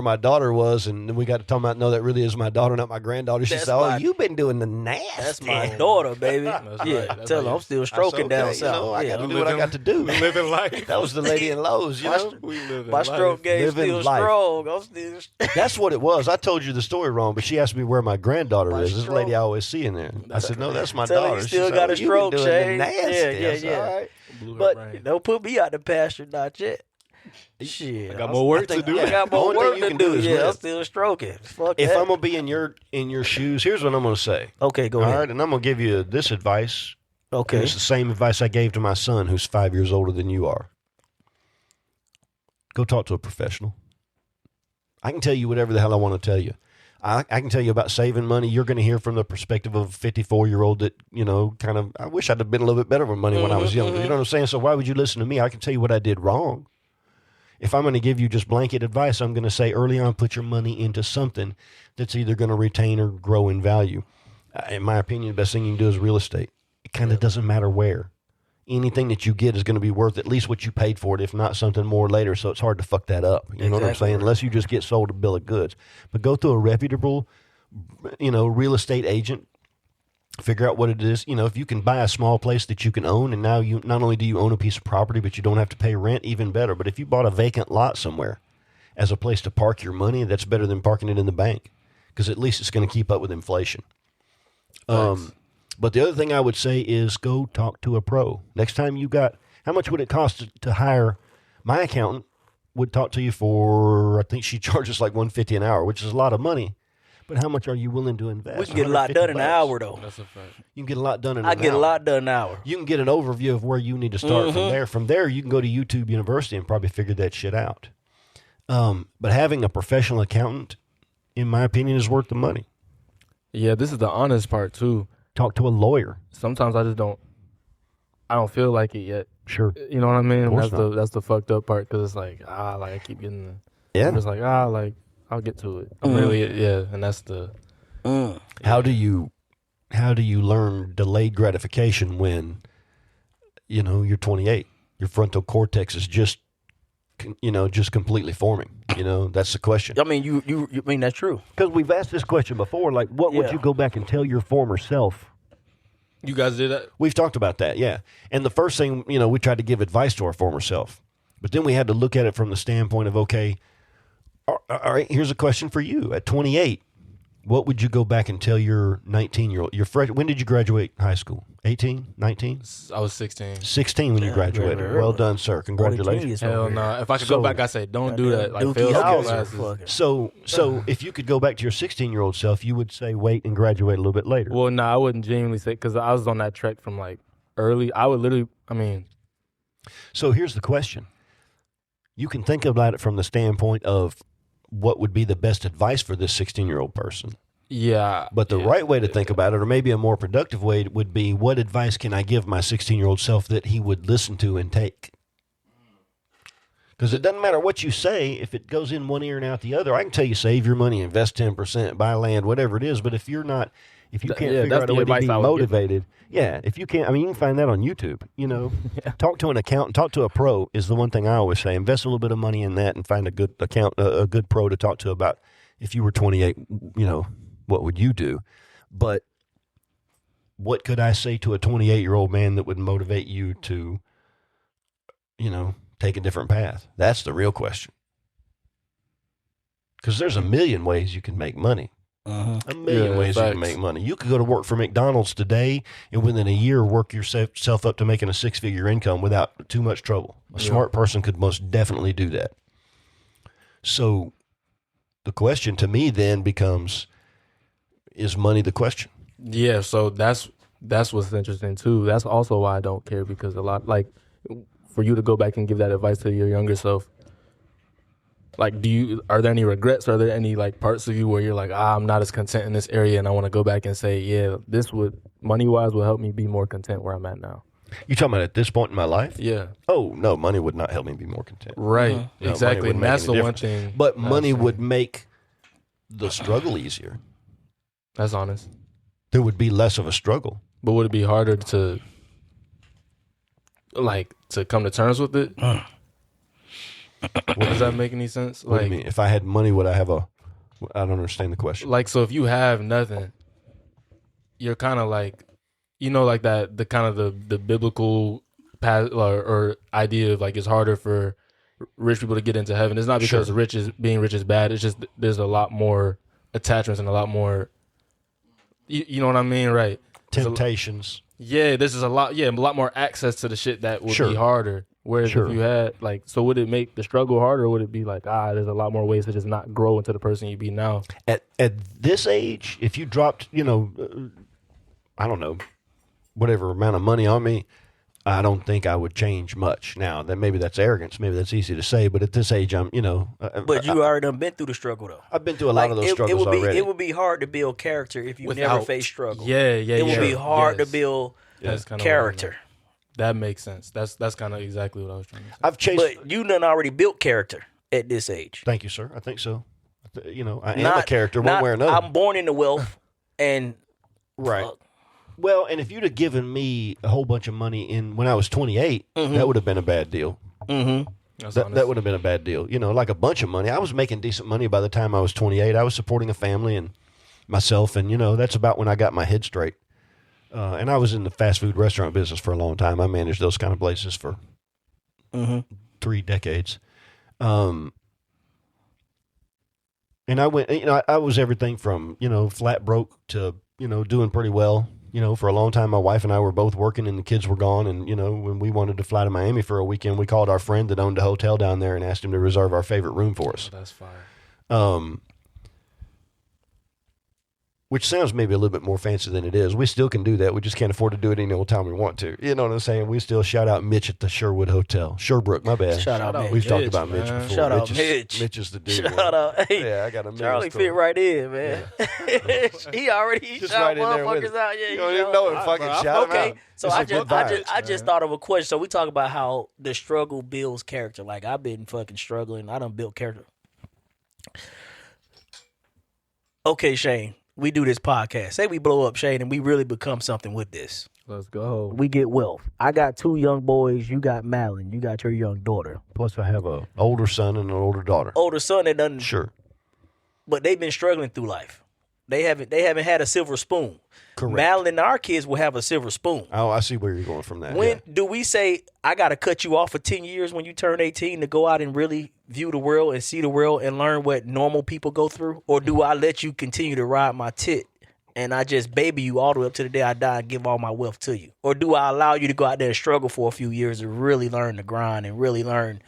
my daughter was, and then we got to talking about, no, that really is my daughter, not my granddaughter. She That's said, my- you've been doing the nasty. That's my daughter, baby. That's Yeah, right. That's tell right. her I'm still I said, stroking down okay, south. I Yeah, got to do what I got to do. Living life. That was the lady in Lowe's, you know? We live my stroke game Living still life. strong. I'm still. That's what it was. I told you the story wrong, but she asked me where my granddaughter My is. This stroke. lady I always see in there. I said, no, that's my Tell her daughter. you She still said, got a "Oh, you been stroke, doing the Shay." nasty." Yeah, I said, yeah. "All right." Blew her But brain. don't put me out the pasture, not yet. Shit, I got more work to think- do. I got The more only thing work you to can do do. is Yeah, I'm live. still stroking. Fuck If that. I'm gonna be in your shoes, here's what I'm gonna say. Okay, go All ahead. right, and I'm gonna give you this advice. And Okay. it's the same advice I gave to my son, who's 5 years older than you are. Go talk to a professional. I can tell you whatever the hell I want to tell you. I can tell you about saving money. You're going to hear from the perspective of a 54-year-old that, kind of, I wish I'd have been a little bit better with money when I was younger. You know what I'm saying? So why would you listen to me? I can tell you what I did wrong. If I'm going to give you just blanket advice, I'm going to say early on, put your money into something that's either going to retain or grow in value. In my opinion, the best thing you can do is real estate. It kind of doesn't matter where. anything that you get is going to be worth at least what you paid for it, if not something more later. So it's hard to fuck that up. You know what I'm saying? Unless you just get sold a bill of goods. But go through a reputable, real estate agent. Figure out what it is. If you can buy a small place that you can own, and now you not only do you own a piece of property, but you don't have to pay rent, even better. But if you bought a vacant lot somewhere as a place to park your money, that's better than parking it in the bank, because at least it's going to keep up with inflation. But the other thing I would say is go talk to a pro. Next time how much would it cost to hire? My accountant would talk to you for, I think she charges like $150 an hour, which is a lot of money. But how much are you willing to invest? We can get a lot done in an hour, though. That's a fact. You can get a lot done in an hour. I get a lot done in an hour. You can get an overview of where you need to start from there. From there, you can go to YouTube University and probably figure that shit out. But having a professional accountant, in my opinion, is worth the money. Yeah, this is the honest part, too. Talk to a lawyer. Sometimes I don't feel like it yet. Sure. You know what I mean? That's That's the fucked up part, because it's like, I keep getting yeah. I'm just like, I'll get to it. I'm really, and that's the. How do you learn delayed gratification when, you're 28? Your frontal cortex is just completely forming. That's the question. I mean, you mean that's true? Because we've asked this question before. Like, what would you go back and tell your former self? You guys did that? We've talked about that, yeah. And the first thing, we tried to give advice to our former self, but then we had to look at it from the standpoint of, okay. All right, here's a question for you. At 28, what would you go back and tell your 19-year-old? When did you graduate high school? 18, 19? I was 16. 16 when you graduated. Well done, sir. Congratulations. Hell no. If I could go back, I'd say, don't do that. Like, fail classes. So if you could go back to your 16-year-old self, you would say wait and graduate a little bit later. Well, no, I wouldn't genuinely say, because I was on that trek from like early. I would literally, So here's the question. You can think about it from the standpoint of what would be the best advice for this 16-year-old person. Yeah. But the right way to think about it, or maybe a more productive way, would be, what advice can I give my 16-year-old self that he would listen to and take? Because it doesn't matter what you say, if it goes in one ear and out the other. I can tell you save your money, invest 10%, buy land, whatever it is. But if you can't figure out a way to be motivated, if you can't, you can find that on YouTube. Talk to an accountant, talk to a pro is the one thing I always say. Invest a little bit of money in that and find a good a good pro to talk to about. If you were 28, what would you do? But what could I say to a 28-year-old man that would motivate you to, take a different path? That's the real question. Because there's a million ways you can make money. A million ways you can make money. You could go to work for McDonald's today and within a year work yourself up to making a 6-figure income without too much trouble. A smart person could most definitely do that. So the question to me then becomes, is money the question? Yeah, so that's what's interesting too. That's also why I don't care, because a lot, like, for you to go back and give that advice to your younger self, like, are there any regrets? Are there any like parts of you where you're like, I'm not as content in this area, and I want to go back and say, yeah, this would, money-wise, will help me be more content where I'm at now? You talking about at this point in my life? Yeah. Oh, no, money would not help me be more content. Right, no, exactly. And that's the one thing. But money would make the struggle easier. That's honest. There would be less of a struggle. But would it be harder to come to terms with it? Does that make any sense? What do you mean? If I had money, would I have I don't understand the question. Like, so if you have nothing, you're kind of like, like that, the kind of the biblical path or idea of like, it's harder for rich people to get into heaven. It's not because being rich is bad. It's just there's a lot more attachments and a lot more, you know what I mean? Right. Temptations. This is a lot more access to the shit that would be harder. Whereas if you had, like, so would it make the struggle harder, or would it be like, there's a lot more ways to just not grow into the person you be now? At this age, if you dropped, I don't know, whatever amount of money on me, I don't think I would change much. Now, maybe that's arrogance. Maybe that's easy to say. But at this age, I'm, But you already done been through the struggle, though. I've been through a lot of those struggles already. It would be hard to build character if you never face struggle. It would be hard to build character. That makes sense. That's kind of exactly what I was trying to say. I've chased, but you done already built character at this age. Thank you, sir. I think so. I am a character one way or another. I'm born into wealth, and right. Well, and if you'd have given me a whole bunch of money when I was 28, that would have been a bad deal. Mm-hmm. That would have been a bad deal. You know, like a bunch of money. I was making decent money by the time I was 28. I was supporting a family and myself, and, you know, that's about when I got my head straight. And I was in the fast food restaurant business for a long time. I managed those kind of places for 3 decades. And I went, you know, I was everything from, you know, flat broke to, you know, doing pretty well. You know, for a long time, my wife and I were both working and the kids were gone. And, you know, when we wanted to fly to Miami for a weekend, we called our friend that owned a hotel down there and asked him to reserve our favorite room for us. Oh, that's fire. Which sounds maybe a little bit more fancy than it is. We still can do that. We just can't afford to do it any old time we want to. You know what I'm saying? We still shout out Mitch at the Sherwood Hotel. Sherbrook, my bad. Shout out Mitch. We've talked about Mitch before. Shout out Mitch. Mitch is the dude. Shout out. Hey, yeah, I got a million Charlie stories. fit right in, man. Yeah. he already Just shot right in there with motherfuckers it. out. Yeah, You don't even know it. Fucking shout him okay, out. so It's I a good just vibes, thought of a question. So we talk about how the struggle builds character. Like I've been fucking struggling. I done built character. Okay, Shane. We do this podcast. Say we blow up, Shane, and we really become something with this. Let's go. We get wealth. I got 2 young boys. You got Malin. You got your young daughter. Plus, I have an older son and an older daughter. Older son that doesn't. Sure. But they've been struggling through life. They haven't had a silver spoon. Correct. Malin and our kids will have a silver spoon. Oh, I see where you're going from that. When do we say, I got to cut you off for 10 years when you turn 18 to go out and really view the world and see the world and learn what normal people go through? Or do I let you continue to ride my tit and I just baby you all the way up to the day I die and give all my wealth to you? Or do I allow you to go out there and struggle for a few years and really learn the grind and really learn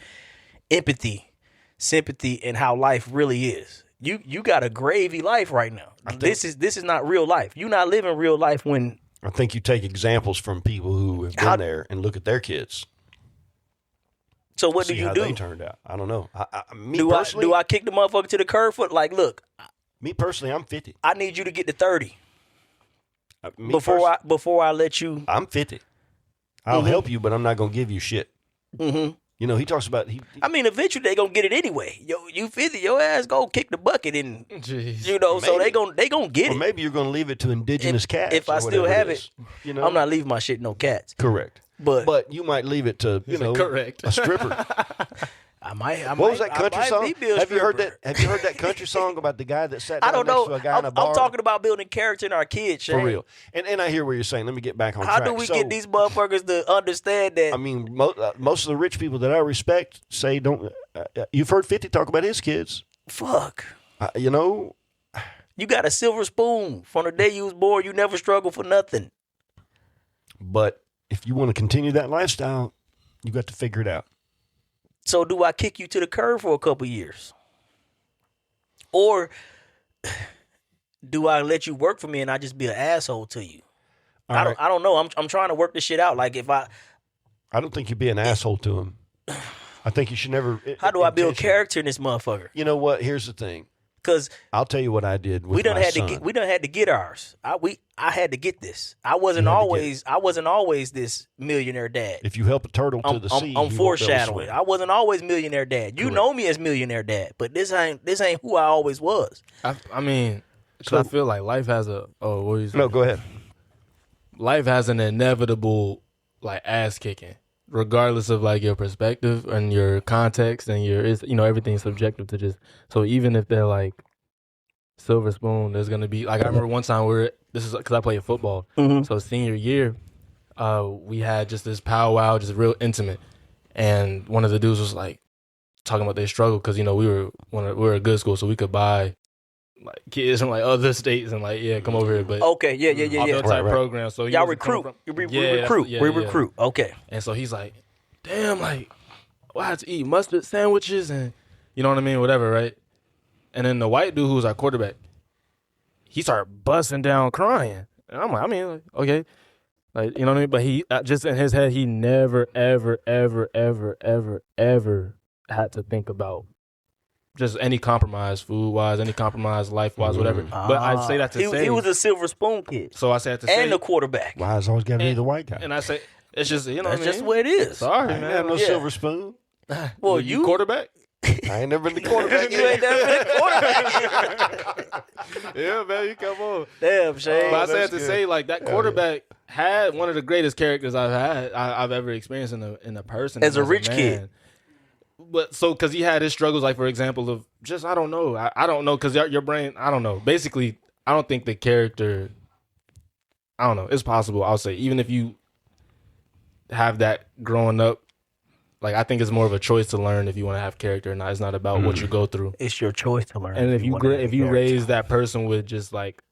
empathy, sympathy, and how life really is? You got a gravy life right now. This is not real life. You're not living real life when. I think you take examples from people who have been there and look at their kids. So what do See you how do? They turned out. I don't know. Do I kick the motherfucker to the curb foot? Like, look. Me personally, I'm 50. I need you to get to 30 before I let you. I'm 50. I'll help you, but I'm not gonna give you shit. Mm-hmm. You know, he talks about. I mean, eventually they gonna get it anyway. You 50, your ass go kick the bucket, and Jeez. you know, Maybe. so they gonna get Or it. maybe you're gonna leave it to indigenous cats. If I or still whatever have is. You know, I'm not leaving my shit no cats. correct. But you might leave it to correct. a stripper. I might. What was that country song? Have you heard stripper. that? Have you heard that country song about the guy that sat down I don't next know. to a guy in a bar? I'm talking about building character in our kids, Shane. for real. And I hear what you're saying. Let me get back on How track. do we So, get these motherfuckers to understand that? I mean, most of the rich people that I respect say don't. You've heard 50 talk about his kids. Fuck. You know, You got a silver spoon from the day you was born. You never struggled for nothing. but if you want to continue that lifestyle, you got to figure it out. So do I kick you to the curb for a couple years? Or do I let you work for me and I just be an asshole to you? I don't know. I'm trying to work this shit out. Like if I don't think you'd be an asshole to him. I think you should never. How do I build intentionally. character in this motherfucker? You know what? Here's the thing. Because I'll tell you what I did with my son. we done had to get ours. I had to get this. I wasn't always this millionaire dad. If you help a turtle to the sea, I'm he foreshadowing. won't be able to swim. I wasn't always millionaire dad. You know me as millionaire dad, but this ain't who I always was. I mean, I feel like life has a. Oh, what are you saying? No, go ahead. Life has an inevitable like ass kicking, regardless of like your perspective and your context and everything's subjective to just. So even if they're like silver spoon, there's gonna be like I remember one time this is because I played football, so senior year, we had just this powwow, just real intimate, and one of the dudes was like talking about their struggle because we were a good school, so we could buy like kids from like other states and like come over here, but Okay, yeah. type program. So Y'all recruit. We recruit. Okay. And so he's like, damn, like, well, I had to eat mustard sandwiches and you know what I mean, whatever, right? And then the white dude who was our quarterback, he started busting down crying. And I'm like, I mean, like, okay. Like, you know what I mean? But he, just in his head, he never, ever, ever, ever, ever, ever had to think about just any compromise, food-wise, any compromise, life-wise, whatever. But I say that to say... He was a silver spoon kid. So I say that to say... And the quarterback. Why is always got to be the white guy? And I say, it's just, That's just the way it is. Sorry, I man. ain't have no silver spoon. Well, you quarterback? I ain't never been the quarterback. You ain't never been a quarterback. Yeah, man, you come on. Damn, Shane. But I said to say, like, that quarterback had one of the greatest characters I've ever experienced in a person. As a rich man. kid. But so, because he had his struggles, like, for example, of just, I don't know. I don't know, because your brain, I don't know. Basically, I don't think the character, I don't know. It's possible, I'll say, even if you have that growing up, like, I think it's more of a choice to learn if you want to have character or not. It's not about what you go through. It's your choice to learn. And if you raise that person with just, like,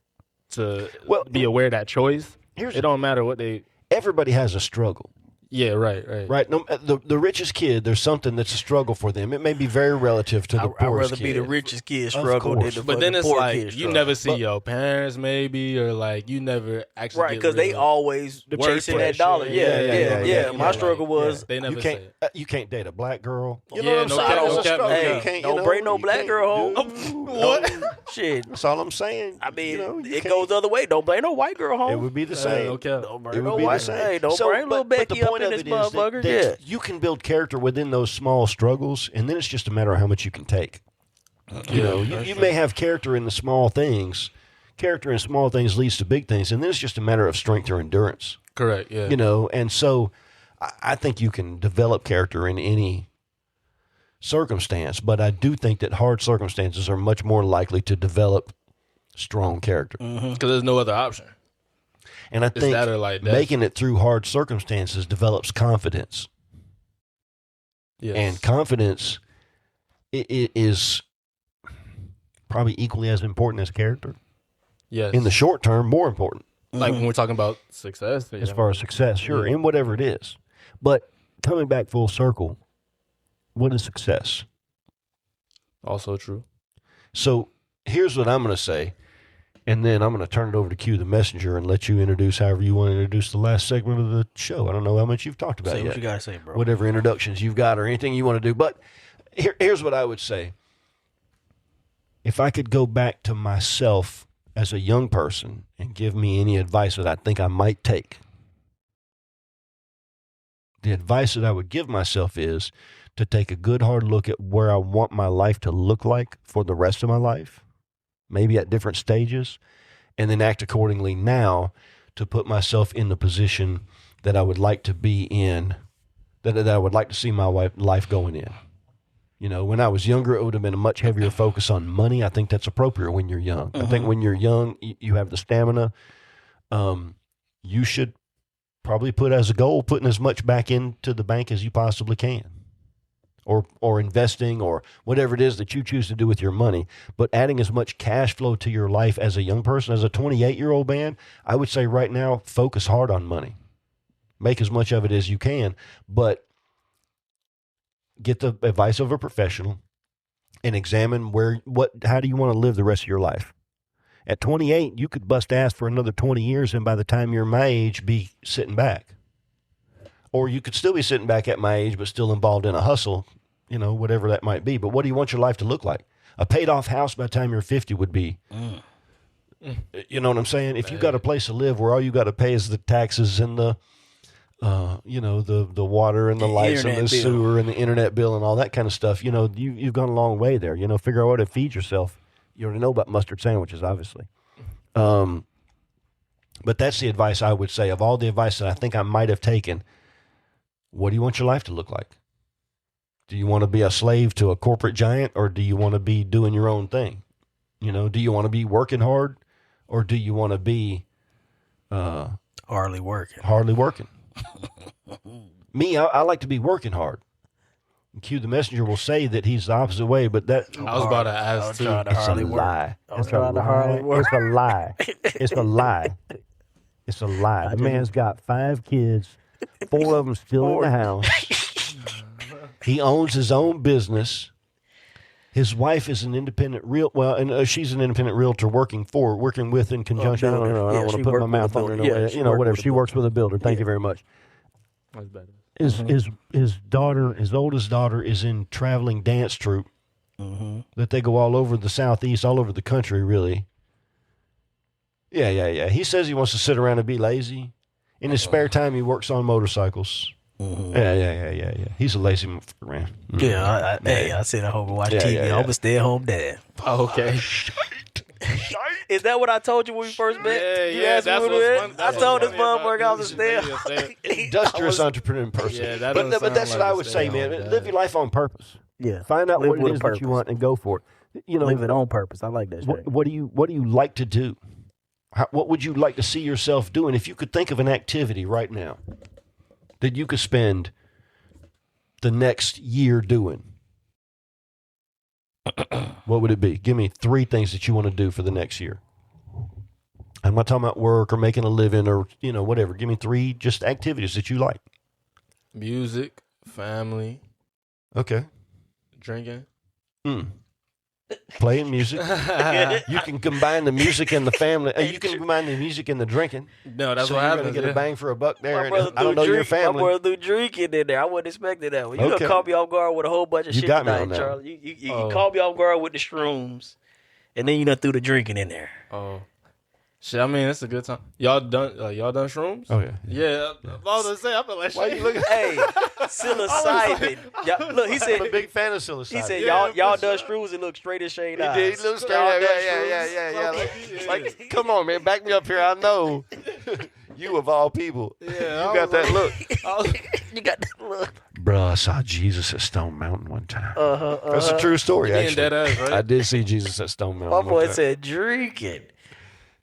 to be aware of that choice, it don't matter what they... Everybody has a struggle. Yeah, right. Right. No, the richest kid, there's something that's a struggle for them. It may be very relative to the poorest kid. I'd rather be the richest kid struggle than the But then it's poor like kid you never see your parents maybe, or like you never actually right, because they always chasing that dollar. Yeah. My struggle was they never you can't date a black girl. You know what I'm saying? Hey, don't bring no black girl home. What? Shit. That's all I'm saying. I mean, it goes the other way. Don't bring no white girl home. It would be the same. Don't bring no white. Hey, don't bring little Becky up in this motherfucker. You can build character within those small struggles, and then it's just a matter of how much you can take. You may have character in the small things. Character in small things leads to big things, and then it's just a matter of strength or endurance. Correct, yeah. And so I think you can develop character in any circumstance, but I do think that hard circumstances are much more likely to develop strong character. Because there's no other option. And I think making it through hard circumstances develops confidence. Yes. And confidence it is probably equally as important as character. Yes. In the short term, more important. Like when we're talking about success. As far as success, sure, in whatever it is. But coming back full circle, what is success? Also true. So here's what I'm going to say. And then I'm going to turn it over to Q, the messenger, and let you introduce however you want to introduce the last segment of the show. I don't know how much you've talked about say yet. What you got to say, bro. Whatever introductions you've got or anything you want to do. But here's what I would say. If I could go back to myself as a young person and give me any advice that I think I might take, the advice that I would give myself is to take a good hard look at where I want my life to look like for the rest of my life. Maybe at different stages, and then act accordingly now to put myself in the position that I would like to be in, that I would like to see my life going in. When I was younger, it would have been a much heavier focus on money. I think that's appropriate when you're young. I think when you're young, you have the stamina. You should probably put as a goal putting as much back into the bank as you possibly can. Or investing or whatever it is that you choose to do with your money, but adding as much cash flow to your life as a young person, as a 28-year-old man, I would say right now, focus hard on money. Make as much of it as you can, but get the advice of a professional and examine how do you want to live the rest of your life. At 28, you could bust ass for another 20 years, and by the time you're my age, be sitting back. Or you could still be sitting back at my age, but still involved in a hustle, whatever that might be. But what do you want your life to look like? A paid-off house by the time you're 50 would be, you know what I'm saying? If you got a place to live where all you got to pay is the taxes and the water and the lights and the sewer and the internet bill and all that kind of stuff, you've gone a long way there. Figure out how to feed yourself. You already know about mustard sandwiches, obviously. But that's the advice I would say. Of all the advice that I think I might have taken, what do you want your life to look like? Do you want to be a slave to a corporate giant, or do you want to be doing your own thing? Do you want to be working hard, or do you want to be hardly working? Me, I like to be working hard. Q, the messenger, will say that he's the opposite way, but that... I was about to ask, too. It's a lie. It's a lie. It's a lie. It's a lie. The man's got 5 kids, 4 of them still in the house. He owns his own business. His wife is an independent she's an independent realtor working with in conjunction. I don't want to put my mouth on her. Whatever. She works with a builder. Thank you very much. That's better. His daughter, his oldest daughter, is in traveling dance troupe that they go all over the Southeast, all over the country, really. Yeah. He says he wants to sit around and be lazy. In his spare time, he works on motorcycles. Mm-hmm. Yeah. He's a lazy motherfucker, man. Yeah, I sit at home and watch TV. I'm a stay-at-home dad. Oh, okay. Is that what I told you when we first met? Yeah, that's what it is. I told this motherfucker I was a stay-at-home. Industrious entrepreneur person. Yeah, but that's what I would say, man. Live your life on purpose. Yeah, find out what it is that you want and go for it. Live it on purpose. I like that shit. What do you like to do? What would you like to see yourself doing? If you could think of an activity right now that you could spend the next year doing, what would it be? Give me 3 things that you want to do for the next year. I'm not talking about work or making a living or, whatever. Give me 3 just activities that you like. Music, family. Okay. Drinking. Playing music. You can combine the music and the family. You can combine the music and the drinking. No, that's so what you're happens. Going to get a bang for a buck there. I don't know your family. My brother threw drinking in there. I wasn't expecting that one. You gonna caught me off guard with a whole bunch of shit tonight, Charlie. You caught me off guard with the shrooms, and then you done threw the drinking in there. Oh. Shit, I mean, it's a good time. Y'all done shrooms? Oh, yeah. Yeah. I was going to say, I feel like shit. Why you looking? Hey, psilocybin. Look, he said. I'm a big fan of psilocybin. He said, y'all done shrooms and look straight as shade eyes. He did. He looked straight Yeah. Like, come on, man. Back me up here. I know. You of all people. Yeah. You got that look. You got that look. Bro, I saw Jesus at Stone Mountain one time. That's a true story, actually. Dead ass, right? I did see Jesus at Stone Mountain. My boy said drinking.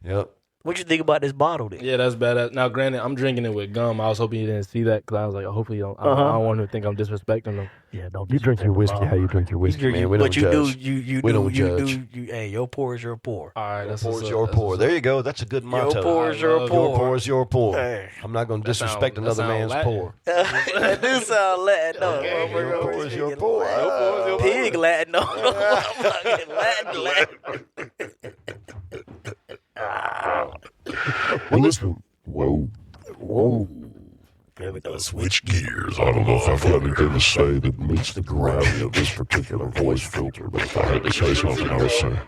Yep. What you think about this bottle then? Yeah, that's badass. Now, granted, I'm drinking it with gum. I was hoping you didn't see that because I was like, hopefully you don't. I don't want to think I'm disrespecting them. Yeah, don't. You drink your whiskey how you drink your whiskey, man. We don't judge. We don't judge. Hey, your pour is your pour. All right, that's your pour is your pour. There you go. That's a good motto. Your pour is your pour. Your pour is your pour. Hey. I'm not going to disrespect another man's pour. That do sound Latin, though. Okay. Your pour is your pour. Pig Latin, though. Latin. Well, listen. Whoa. There we go. Switch gears. I don't know if I've got anything to say that meets the gravity of this particular voice filter, but if I had to say something, I would say,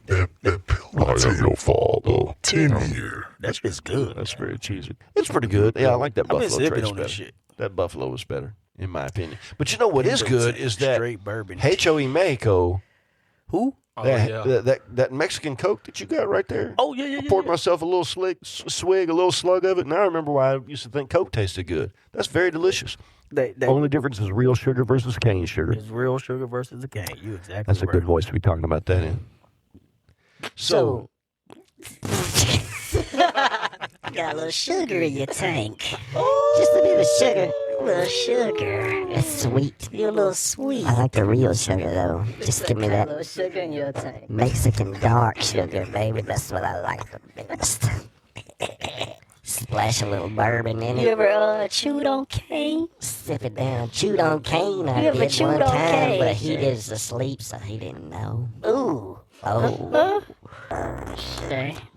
that pill might ain't no fall, though. 10 year. That's just good. That's very cheesy. It's pretty good. Yeah, I like that Buffalo Trace Trace on better. this shit. That Buffalo was better, in my opinion. But you know what is good is that straight bourbon. H.O.E. Mexico. Who? That Mexican Coke that you got right there. Oh, yeah. I poured myself a little swig, a little slug of it, and I remember why I used to think Coke tasted good. That's very delicious. The only difference is real sugar versus cane sugar. It's real sugar versus the cane. You exactly That's a right. good voice to be talking about that in. So got a little sugar in your tank. Just a bit of sugar. A little sugar. It's sweet. You're a little sweet. I like the real sugar, though. Just give me that little sugar in your tank. Mexican dark sugar, baby. That's what I like the best. Splash a little bourbon in it. You ever chewed on cane? Sip it down. Chewed on cane. I did one time, but he is asleep, so he didn't know. Ooh. Oh.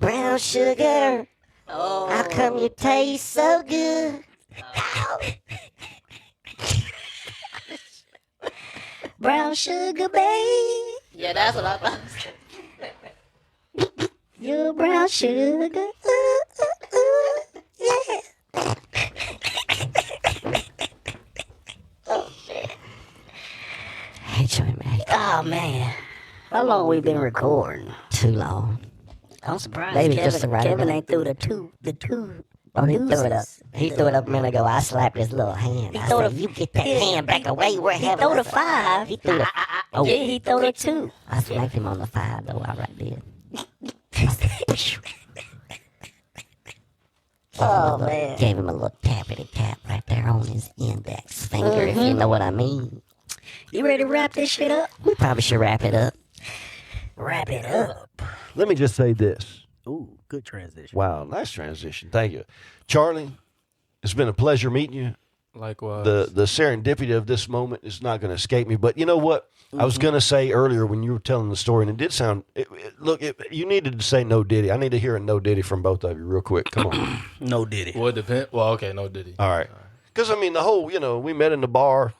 Brown sugar. Oh. How come you taste so good? Brown sugar, babe. Yeah, that's what I thought. You brown sugar. Yeah. Oh, man. How long we been recording? Too long. I'm surprised Maybe Kevin ain't threw the two. Oh, he threw it up. He threw it up a minute ago. I slapped his little hand. I said, you get that hand back away. We're having He threw the 5. He threw the... Oh. Yeah, he threw the 2. I smacked him on the 5, though. I right did. Oh, man. Gave him a little tappity tap right there on his index finger, if you know what I mean. You ready to wrap this shit up? We probably should wrap it up. Wrap it up. let me just say this. Ooh, good transition. Wow, nice transition. Thank you. Charlie, it's been a pleasure meeting you. Likewise. The serendipity of this moment is not going to escape me. But you know what? I was going to say earlier when you were telling the story, and it did sound, you needed to say no diddy. I need to hear a no diddy from both of you real quick. Come on. No diddy. Well, it depends. Well, okay, no diddy. All right. Because, I mean, the whole, we met in the bar.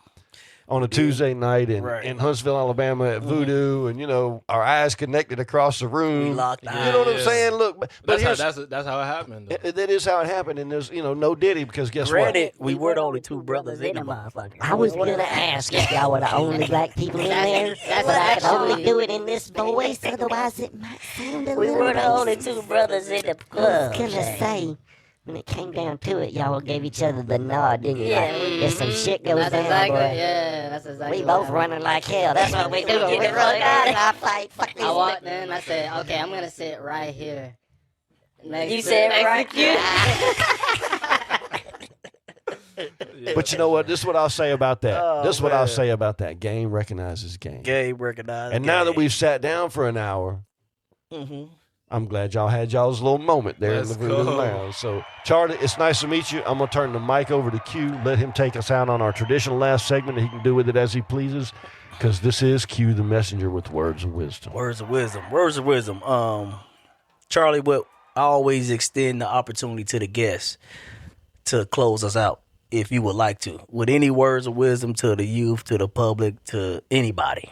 on a Tuesday night in Huntsville, Alabama at Voodoo, and our eyes connected across the room. We locked eyes. You know what I'm saying? Look, but that's how it happened. That is how it happened, and there's no Diddy because guess what? We were the only two brothers in the motherfucker. I was gonna ask if y'all were the only black people in there, but I could only do it in this voice, otherwise it might sound a little. We were the only two brothers in the club. I was gonna say. When it came down to it, y'all gave each other the nod, didn't you? Yeah. Like, if some shit goes That's down, exactly, boy, that's exactly we both running like hell. That's what we do. Get the fuck out of here. I fight. Fuck this. I walked in, I said, okay, I'm going to sit right here. You said right here? But you know what? This is what I'll say about that. I'll say about that. Game recognizes game. Game recognizes And now that we've sat down for an hour, I'm glad y'all had y'all's little moment there in the Voodoo Lounge. So, Charlie, it's nice to meet you. I'm going to turn the mic over to Q. Let him take us out on our traditional last segment. He can do with it as he pleases, because this is Q the Messenger with Words of Wisdom. Words of wisdom. Words of wisdom. Charlie, I always extend the opportunity to the guests to close us out, if you would like to. With any words of wisdom to the youth, to the public, to anybody.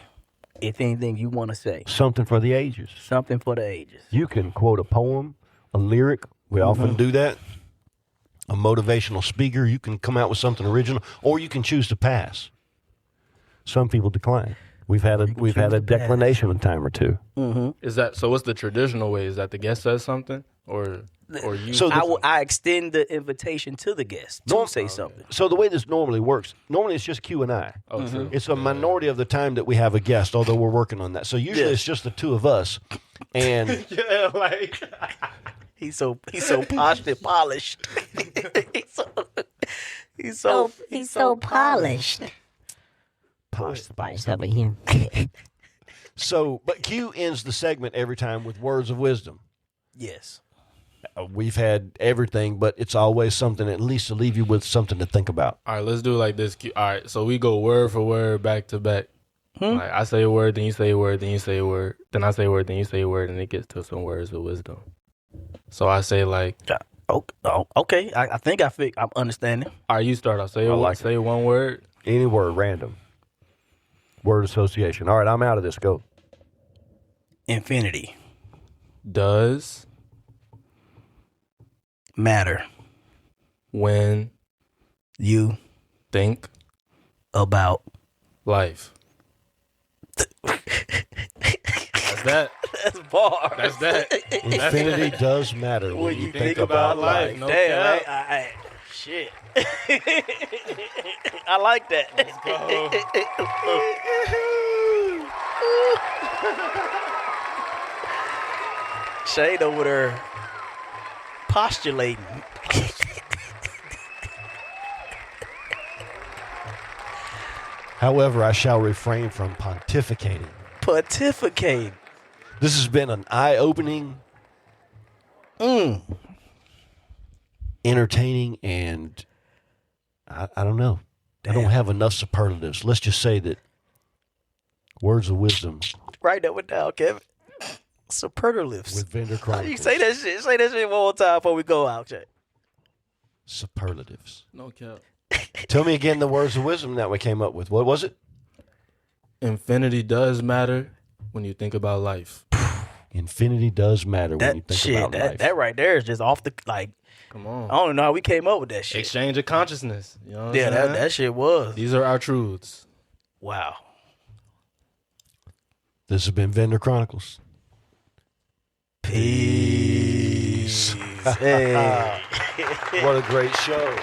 If anything you want to say. Something for the ages. Something for the ages. You can quote a poem, a lyric. We often do that. A motivational speaker. You can come out with something original, or you can choose to pass. Some people decline. We've had a declination a time or two. Is that so? What's the traditional way? Is that the guest says something, or you? So I extend the invitation to the guest to say something. So the way this normally works, it's just Q and I. Oh, true. It's a minority of the time that we have a guest, although we're working on that. So usually it's just the two of us. And yeah, like he's so polished and polished. he's so polished. Posh spice over here. So, but Q ends the segment every time with words of wisdom. Yes. We've had everything, but it's always something at least to leave you with something to think about. All right, let's do it like this. All right, so we go word for word, back to back. Like I say a word, then you say a word, then you say a word, then I say a word, then you say a word, and it gets to some words of wisdom. So I say like, okay. I think I'm understanding. All right, you start off. Say one word. Any word, random. Word association. All right, I'm out of this. Go. Infinity. Does matter when you think about life. That's that. That's bar. That's that. Infinity does matter when you think about life. No Damn, cap. shit. I like that. Let's go. Shade over there postulating. However, I shall refrain from pontificating. Pontificate. This has been an eye-opening, entertaining, and I don't know. Damn. I don't have enough superlatives. Let's just say that words of wisdom. Write that one down, Kevin. Superlatives. With Vendor Chronicles. You say that shit. Say that shit one more time before we go out, Jay. Superlatives. No cap. Tell me again the words of wisdom that we came up with. What was it? Infinity does matter when you think about life. Infinity does matter when you think about life. That right there is just off the, like, Come on. I don't know how we came up with that shit. Exchange of consciousness. You know what Yeah, I'm saying? that shit was. These are our truths. Wow. This has been Vendor Chronicles. Peace. Hey. What a great show.